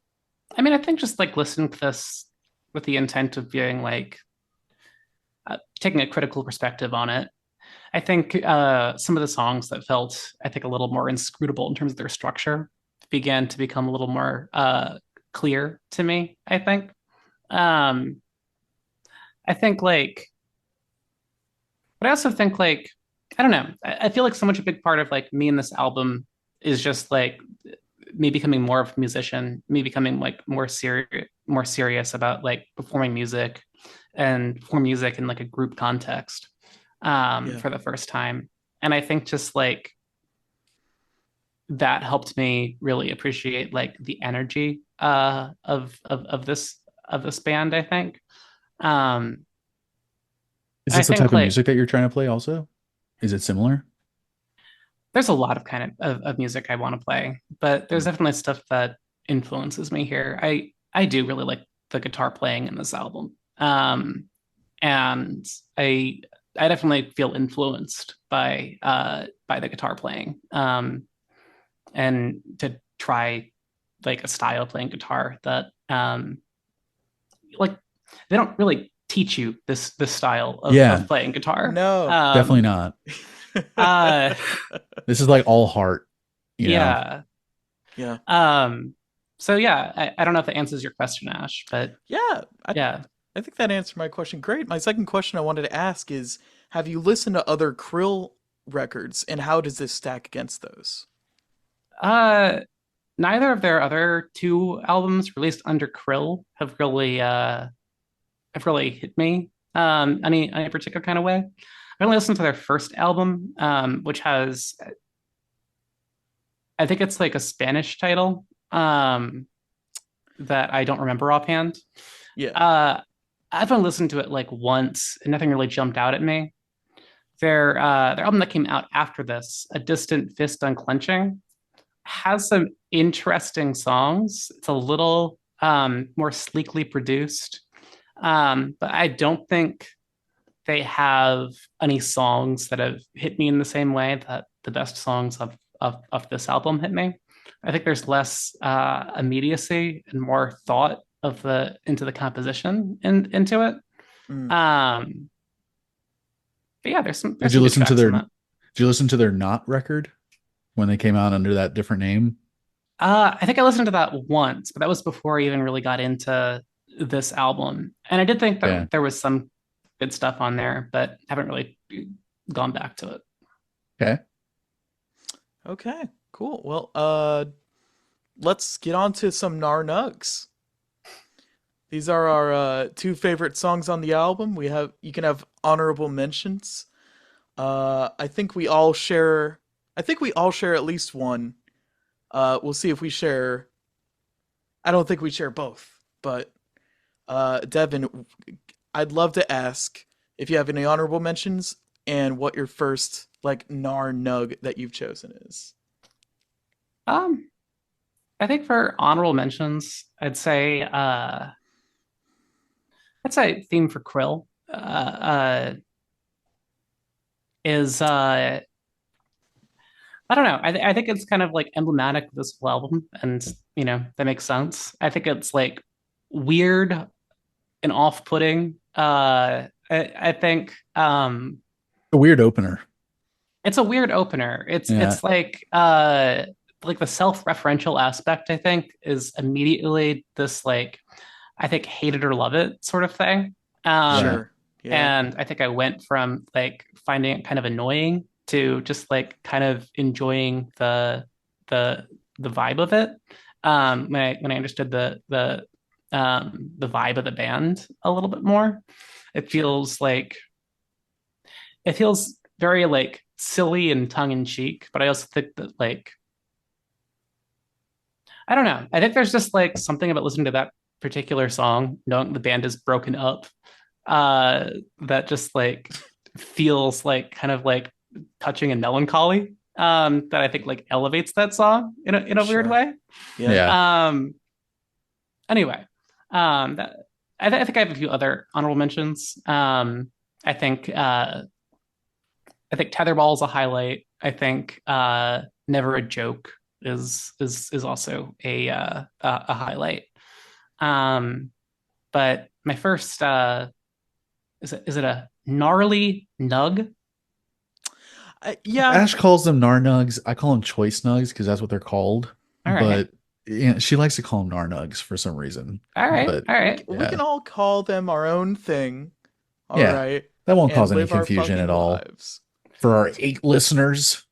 I mean, I think just like listening to this with the intent of being like taking a critical perspective on it. I think some of the songs that felt, I think, a little more inscrutable in terms of their structure began to become a little more clear to me, I think. Um, I think like, but I also think like, I don't know. I feel like so much a big part of like me and this album is just like me becoming more of a musician, me becoming like more serious about like performing music and perform music in like a group context Yeah. for the first time. And I think just like that helped me really appreciate like the energy of this band, I think. Um, Is I this the type think of like music that you're trying to play also? Is it similar? there's a lot of of music I want to play, but there's Mm. definitely stuff that influences me here. I do really like the guitar playing in this album. And I definitely feel influenced by the guitar playing. And to try like a style of playing guitar that like they don't really teach you this style Yeah, of playing guitar. No. definitely not. Uh This is like all heart, you know? yeah. Yeah. Um so yeah, I don't know if that answers your question, Ash, but Yeah. yeah. I think that answered my question. Great. My second question I wanted to ask is, have you listened to other Krill records and how does this stack against those? Uh Neither of their other two albums released under Krill have really hit me any particular kind of way. I only listened to their first album, which has I think it's like a Spanish title that I don't remember offhand. Yeah. Uh, I've only listened to it like once, and nothing really jumped out at me. Their album that came out after this, A Distant Fist Unclenching, has some interesting songs. It's a little more sleekly produced, but I don't think they have any songs that have hit me in the same way that the best songs of this album hit me. I think there's less immediacy and more thought of the into the composition into it. Mm. But yeah, Did there's you some good listen to tracks their on that. did you listen to their Not record when they came out under that different name? I think I listened to that once, but that was before I even really got into this album. And I did think Yeah. that there was some good stuff on there, but haven't really gone back to it. Okay. Okay. Cool. Well, let's get on to some Narnugs. These are our two favorite songs on the album. You can have honorable mentions. I think we all share. I think we all share at least one. We'll see if we share. I don't think we share both, but Devin, I'd love to ask if you have any honorable mentions and what your first like Nar Nug that you've chosen is. Um, I think for honorable mentions, I'd say theme for Krill is I don't know. I think it's kind of like emblematic of this whole album, and that makes sense. I think it's like weird and off-putting. I think A weird opener. it's a weird opener. It's Yeah. it's like the self-referential aspect, I think, is immediately this like I think hate it or love it sort of thing. Yeah. Um, Sure. Yeah. and I think I went from like finding it kind of annoying to just like kind of enjoying the the vibe of it. When I understood the vibe of the band a little bit more, it Sure. feels like it feels very like silly and tongue in cheek, but I also think that like I don't know. I think there's just like something about listening to that particular song, knowing the band is broken up, uh, that just like feels like kind of like touching and melancholy. That I think like elevates that song in a weird Sure. way. Yeah. Yeah. Um, anyway, that I think I have a few other honorable mentions. I think uh, I think Tetherball is a highlight. I think Never a Joke is also a highlight. Um, but my first is it a gnarly nug? Yeah. Ash calls them Narnugs. I call them choice nugs because that's what they're called. All right, But yeah, she likes to call them Narnugs for some reason. all right, But all We right. we yeah, can all call them our own thing. All yeah, right. that won't cause And any live our confusion at fucking all lives. for our 8 listeners.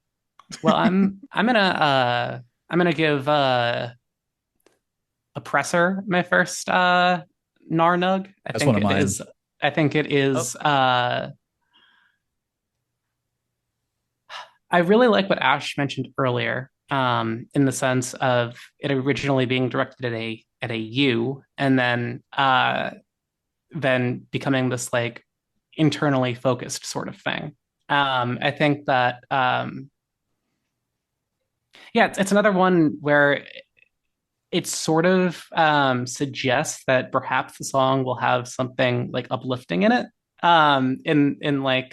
Well, I'm gonna give Oppressor my first Narnug. I That's one think of it mine. is. I think it Oh, is. I really like what Ash mentioned earlier, in the sense of it originally being directed at a you, and then becoming this like internally focused sort of thing. I think that yeah, it's another one where it sort of suggests that perhaps the song will have something like uplifting in it. In like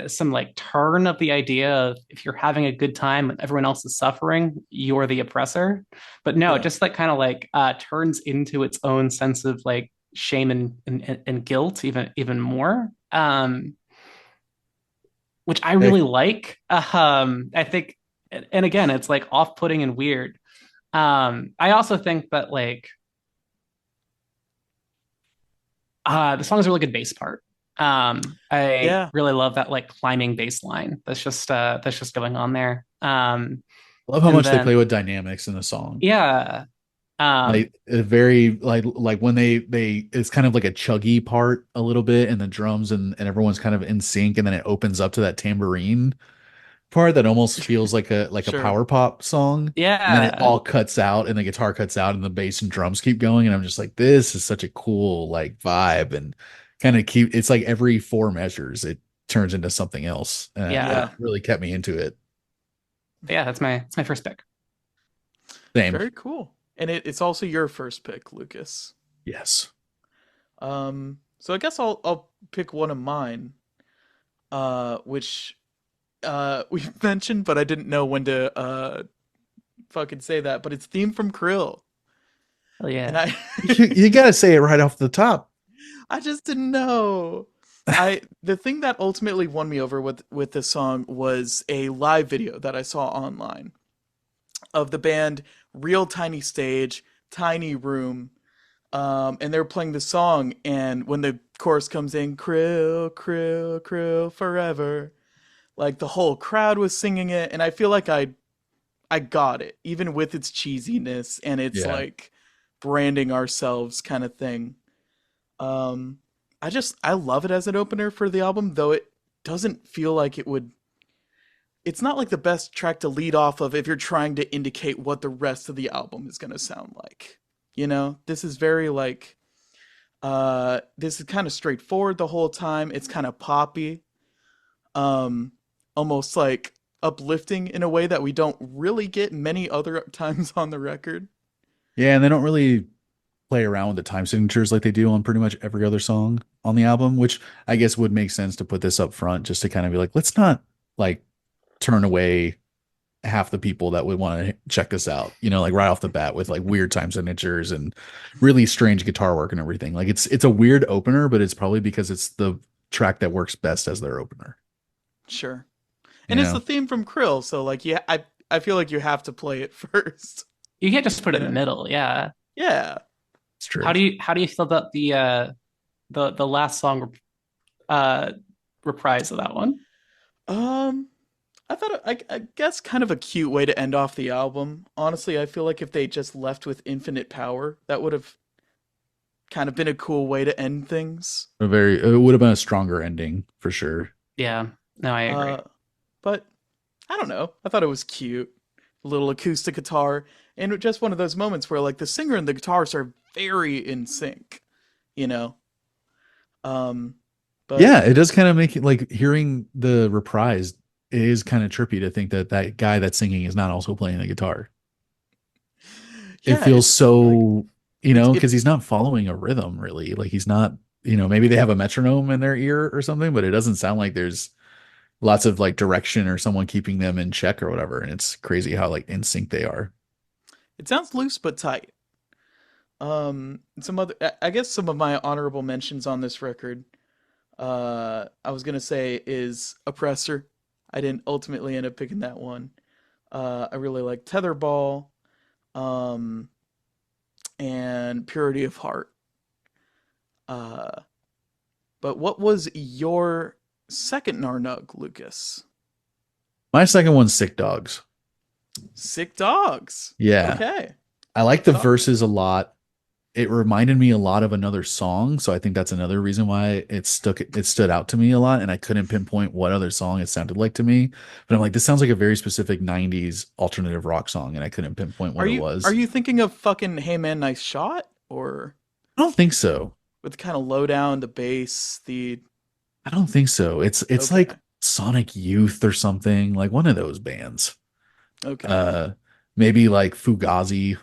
some like turn of the idea of if you're having a good time and everyone else is suffering, you're the oppressor. But no, it yeah. just like kind of like turns into its own sense of like shame and guilt even more. Which I Hey, really like. I think, and again, it's like off-putting and weird. I also think that like the song is a really good bass part. I Yeah. really love that like climbing bass line that's just going on there. love how And much they play then with dynamics in the song. yeah, Like a very like when they it's kind of like a chuggy part a little bit and the drums and everyone's kind of in sync and then it opens up to that tambourine part that almost feels like a Sure. power pop song, and then it yeah, all cuts out and the guitar cuts out and the bass and drums keep going, and I'm just like, this is such a cool like vibe and kind of keep it's like every 4 measures it turns into something else. It yeah, Yeah. really kept me into it. yeah. That's my first pick. Same. Very cool. And it's also your first pick, Lucas. Yes. So I guess I'll pick one of mine, which we mentioned, but I didn't know when to fucking say that. But it's theme from Krill, Hell and yeah. You gotta say it right off the top. I just didn't know. The thing that ultimately won me over with this song was a live video that I saw online of the band, real tiny stage, tiny room, and they're playing the song, and when the chorus comes in, Krill, Krill, Krill, forever, like the whole crowd was singing it, and I feel like I got it, even with its cheesiness and its Yeah. like branding ourselves kind of thing. Um, I love it as an opener for the album, though it doesn't feel like it would. It's not like the best track to lead off of if you're trying to indicate what the rest of the album is going to sound like. You know, this is very like this is kind of straightforward the whole time. It's kind of poppy, um almost like uplifting in a way that we don't really get many other times on the record. Yeah, and they don't really play around with the time signatures like they do on pretty much every other song on the album, which I guess would make sense to put this up front just to kind of be like, let's not like turn away half the people that would want to check this out, like right off the bat with like weird time signatures and really strange guitar work and everything. Like it's a weird opener, but it's probably because it's the track that works best as their opener. Sure. You And it's the know, theme from Krill, so like yeah, I feel like you have to play it first. You can't just put it You in the know? middle. Yeah. Yeah. it's true. How do you feel about the last song uh reprise of that one? Um I thought I guess kind of a cute way to end off the album. Honestly, I feel like if they just left with infinite power, that would have kind of been a cool way to end things. It would have been a stronger ending for sure. Yeah. No, I agree. But I don't know. I thought it was cute. A little acoustic guitar, and just one of those moments where like the singer and the guitarist are very in sync, you know. Um, but Yeah, it does kind of make it like hearing the reprise. It is kind of trippy to think that that guy that's singing is not also playing the guitar. It yeah, feels it's like so, it's it. because he's not following a rhythm really. Like he's not, maybe they have a metronome in their ear or something, but it doesn't sound like there's lots of like direction or someone keeping them in check or whatever. And it's crazy how like in sync they are. It sounds loose but tight. Some other, I guess some of my honorable mentions on this record, I was gonna say is Oppressor. I didn't ultimately end up picking that one. I really like Tetherball, um, and Purity of Heart. Uh, but what was your second Narnug, Lucas? My second one's Sick Dogs. Sick Dogs. Yeah. Okay. I like Sick the Dogs. verses a lot. It reminded me a lot of another song, so I think that's another reason why it stood out to me a lot, and I couldn't pinpoint what other song it sounded like to me. But I'm like, this sounds like a very specific 90s alternative rock song, and I couldn't pinpoint what it Are was. you thinking of fucking Hey Man Nice Shot, or I don't think so. with kind of low down the bass, the I don't think so. It's like okay. Sonic Youth or something, like one of those bands. Okay. Uh Maybe like Fugazi.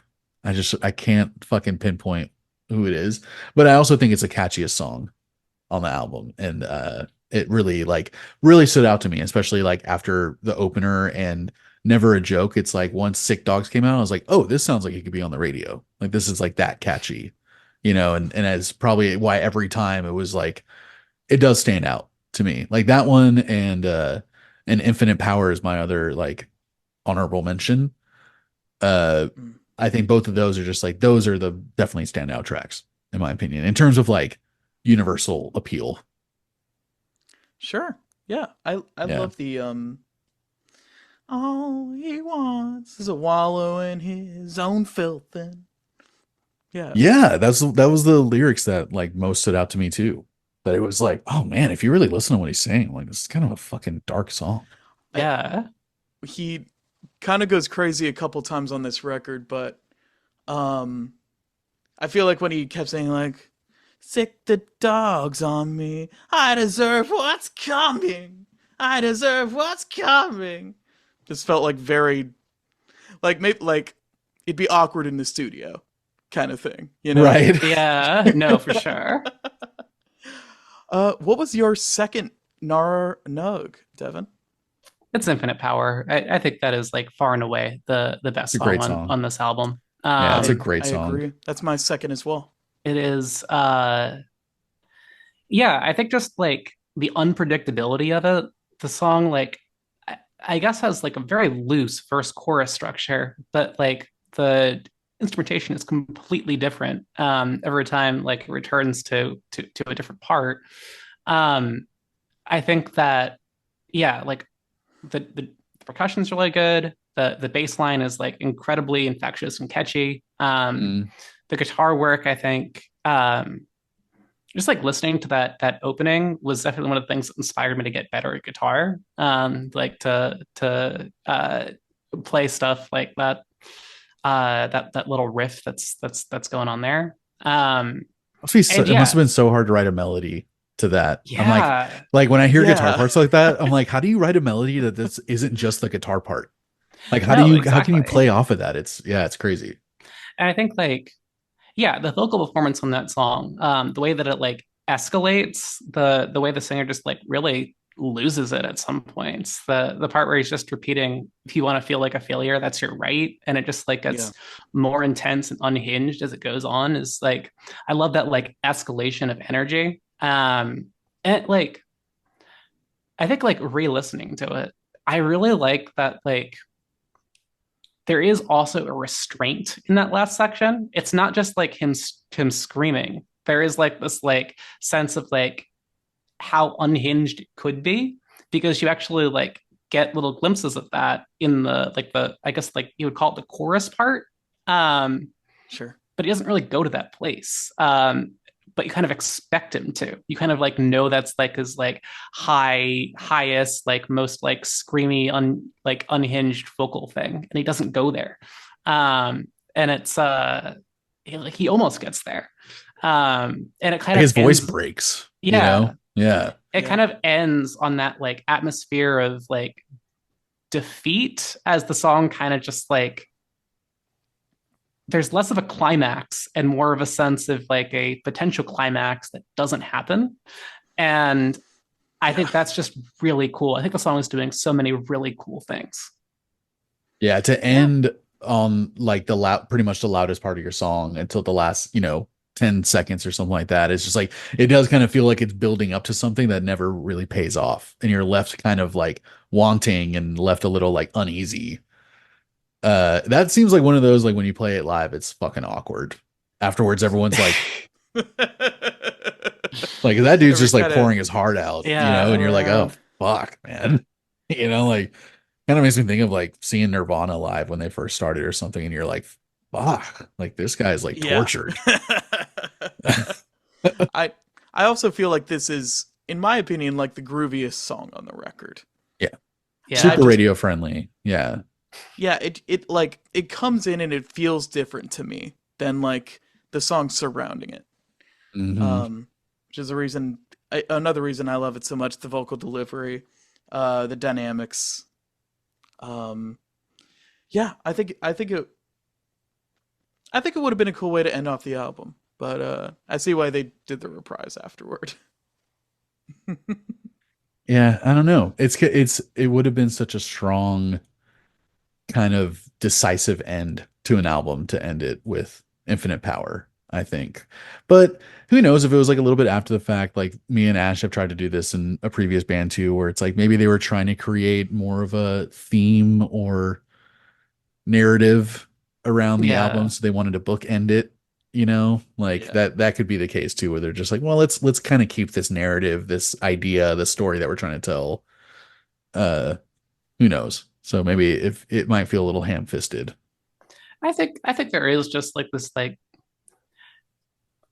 I can't fucking pinpoint who it is, but I also think it's the catchiest song on the album, and it really stood out to me, especially like after the opener and Never a Joke. It's like once Sick Dogs came out, I was like, oh, this sounds like it could be on the radio. Like this is like that catchy, and as probably why every time it was like it does stand out to me. Like that one and Infinite Power is my other like honorable mention. Uh Mm. I think both of those are just like those are the definitely standout tracks in my opinion in terms of like universal appeal. Sure. Yeah. I Yeah. love the all he wants is a wallow in his own filth and yeah. Yeah, that was the lyrics that like most stood out to me too. That it was like, oh man, if you really listen to what he's saying, like this is kind of a fucking dark song. I Yeah. he kind of goes crazy a couple times on this record, but um I feel like when he kept saying like sick the dogs on me, I deserve what's coming. I deserve what's coming. Just felt like very like maybe like it'd be awkward in the studio kind of thing, you know? Right. Yeah. No, for sure. What was your second Nar Nug, Devon? It's Infinite Power. I think that is like far and away the It's best a song great song. on this album. Yeah, it's a I great song. agree. That's my second as well. It is yeah, I think just like the unpredictability of it, the song like I guess has like a very loose verse chorus structure, but like the instrumentation is completely different every time like it returns to a different part. Um I think that yeah, like the percussion's really good. The bass line is like incredibly infectious and catchy. Mm. The guitar work, I think, just like listening to that opening was definitely one of the things that inspired me to get better at guitar. Like to play stuff like that that little riff that's going on there. And It must have yeah, been so hard to write a melody to that. I'm yeah, like when I hear guitar Yeah. parts like that, I'm like, how do you write a melody that this isn't just the guitar part? Like, no, how can you exactly. play off of that? It's crazy. And I think like yeah, the vocal performance on that song, the way that it like escalates, the way the singer just like really loses it at some points. The part where he's just repeating, if you want to feel like a failure, that's your right. And it just like Yeah. gets more intense and unhinged as it goes on. Is like I love that like escalation of energy. And like I think like re-listening to it, I really like that like there is also a restraint in that last section. It's not just like him screaming. There is like this like sense of like how unhinged it could be because you actually like get little glimpses of that in the like the I guess like you would call it the chorus part. Um, Sure. but he doesn't really go to that place. But you kind of expect him to. You kind of like know that's like his like highest, like most like screamy, like unhinged vocal thing, and he doesn't go there. And it's like he almost gets there. And it kind Like of his voice ends, breaks, you yeah, know? Yeah. it Yeah. kind of ends on that like atmosphere of like defeat as the song kind of just like there's less of a climax and more of a sense of like a potential climax that doesn't happen. And I Yeah. think that's just really cool. I think the song is doing so many really cool things. Yeah, to Yeah. end on like the loud, pretty much the loudest part of your song until the last, 10 seconds or something like that. It's just like it does kind of feel like it's building up to something that never really pays off. And you're left kind of like wanting and left a little like uneasy. That seems like one of those like when you play it live, it's fucking awkward. Afterwards, everyone's like that dude's Every just like kind of pouring his heart out, and you're like, oh Yeah. fuck, man. Like kind of makes me think of like seeing Nirvana live when they first started or something, and you're like, fuck, like this guy's like Yeah. tortured. I I also feel like this is, in my opinion, like the grooviest song on the record. Yeah. And I Yeah. Super just radio friendly. Yeah. yeah, it like it comes in and it feels different to me than like the songs surrounding it. Hmm. Which is a reason another reason I love it so much, the vocal delivery, the dynamics. Um yeah, I think it would have been a cool way to end off the album, but I see why they did the reprise afterward. Yeah, I don't know. It would have been such a strong kind of decisive end to an album to end it with infinite power, I think. But who knows if it was like a little bit after the fact, like me and Ash have tried to do this in a previous band too, where it's like maybe they were trying to create more of a theme or narrative around the album, Yeah. so they wanted to bookend it, like Yeah. that could be the case too, where they're just like, well, let's kind of keep this narrative, this idea, the story that we're trying to tell. Uh who knows? So maybe if it might feel a little ham-fisted. I think there is just like this like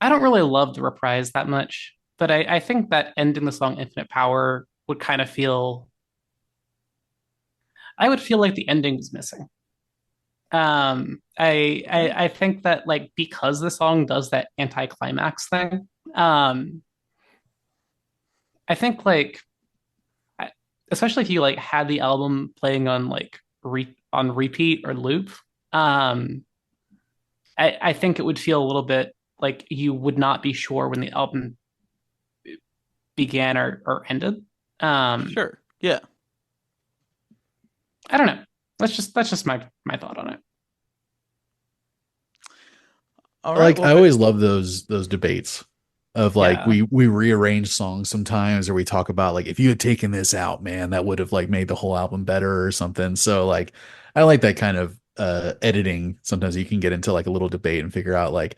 I don't really love the reprise that much, but I think that ending the song Infinite Power would kind of feel I would feel like the ending was missing. Yeah. I think that like because the song does that anticlimax thing, um, I think like especially if you like had the album playing on like on repeat or loop, um, I think it would feel a little bit like you would not be sure when the album began or ended. Um, Sure. Yeah. I don't know. That's just my thought on it. All right. Like Well, I always love those debates of like Yeah. we rearrange songs sometimes, or we talk about like if you had taken this out, man, that would have like made the whole album better or something. So like I like that kind of editing. Sometimes you can get into like a little debate and figure out like,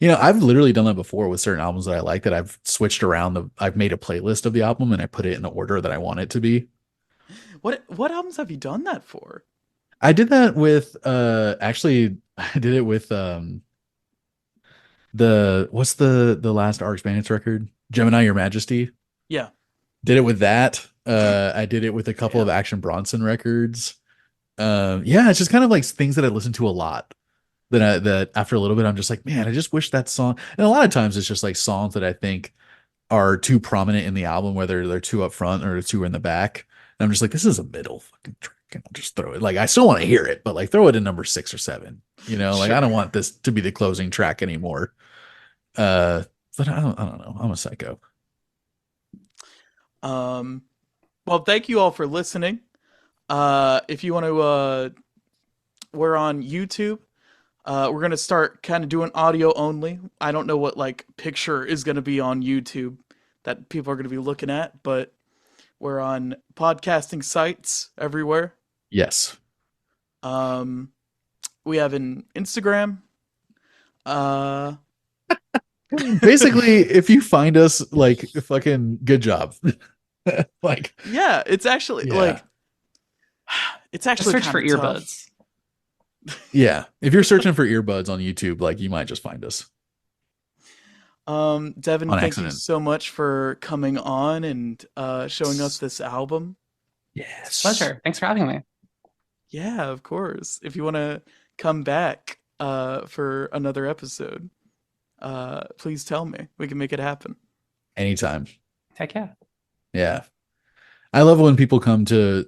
I've literally done that before with certain albums that I like, that I've switched around I've made a playlist of the album and I put it in the order that I want it to be. what albums have you done that for? I did that with actually I did it with what's the last RX Bandits record? Gemini Your Majesty. Yeah. Did it with that. I did it with a couple of Action Bronson records. Yeah, it's just kind of like things that I listen to a lot. That after a little bit, I'm just like, man, I just wish that song. And a lot of times it's just like songs that I think are too prominent in the album, whether they're too up front or too in the back. And I'm just like, this is a middle fucking track. And I'll just throw it. Like, I still want to hear it, but like, throw it in number 6 or 7. You know, like, I don't want this to be the closing track anymore. But I don't know. I'm a psycho. Well, thank you all for listening. If you want to, we're on YouTube. We're gonna start kind of doing audio only. I don't know what like picture is gonna be on YouTube that people are gonna be looking at, but we're on podcasting sites everywhere. Yes. We have an Instagram. Basically, if you find us, like, fucking good job. Like, yeah, it's actually like, it's actually search for earbuds. Yeah, if you're searching for earbuds on YouTube, like, you might just find us. Devon, thank you so much for coming on and showing us this album. Yes, pleasure. Thanks for having me. Yeah, of course. If you want to come back for another episode, please tell me. We can make it happen. Anytime. Heck yeah. Yeah. I love when people come to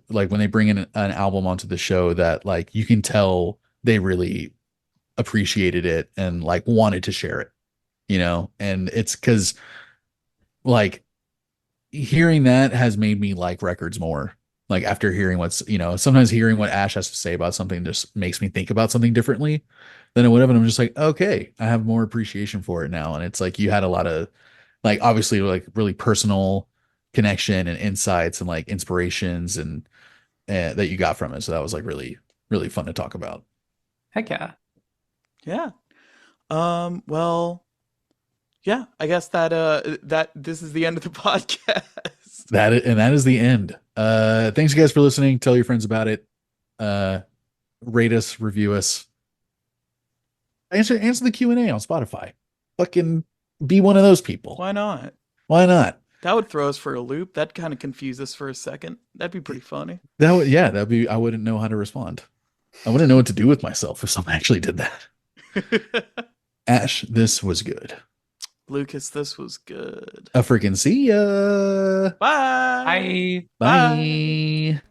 like, when they bring in an album onto the show that, like, you can tell they really appreciated it and like wanted to share it, you know? And it's because, like, hearing that has made me like records more. Like, after hearing what's, you know, sometimes hearing what Ash has to say about something just makes me think about something differently than it would have. And I'm just like, okay, I have more appreciation for it now. And it's like, you had a lot of, like, obviously, like, really personal connection and insights and like inspirations and that you got from it. So that was like really, really fun to talk about. Heck yeah. Yeah. Well, yeah, I guess that this is the end of the podcast. That is the end. Thanks you guys for listening. Tell your friends about it. Rate us, review us. Answer the Q&A on Spotify. Fucking be one of those people. Why not? Why not? That would throw us for a loop. That'd kind of confuse us for a second. That'd be pretty funny. That'd be, I wouldn't know how to respond. I wouldn't know what to do with myself if someone actually did that. Ash, this was good. Lucas, this was good. A freaking see ya. Bye. Bye. Bye.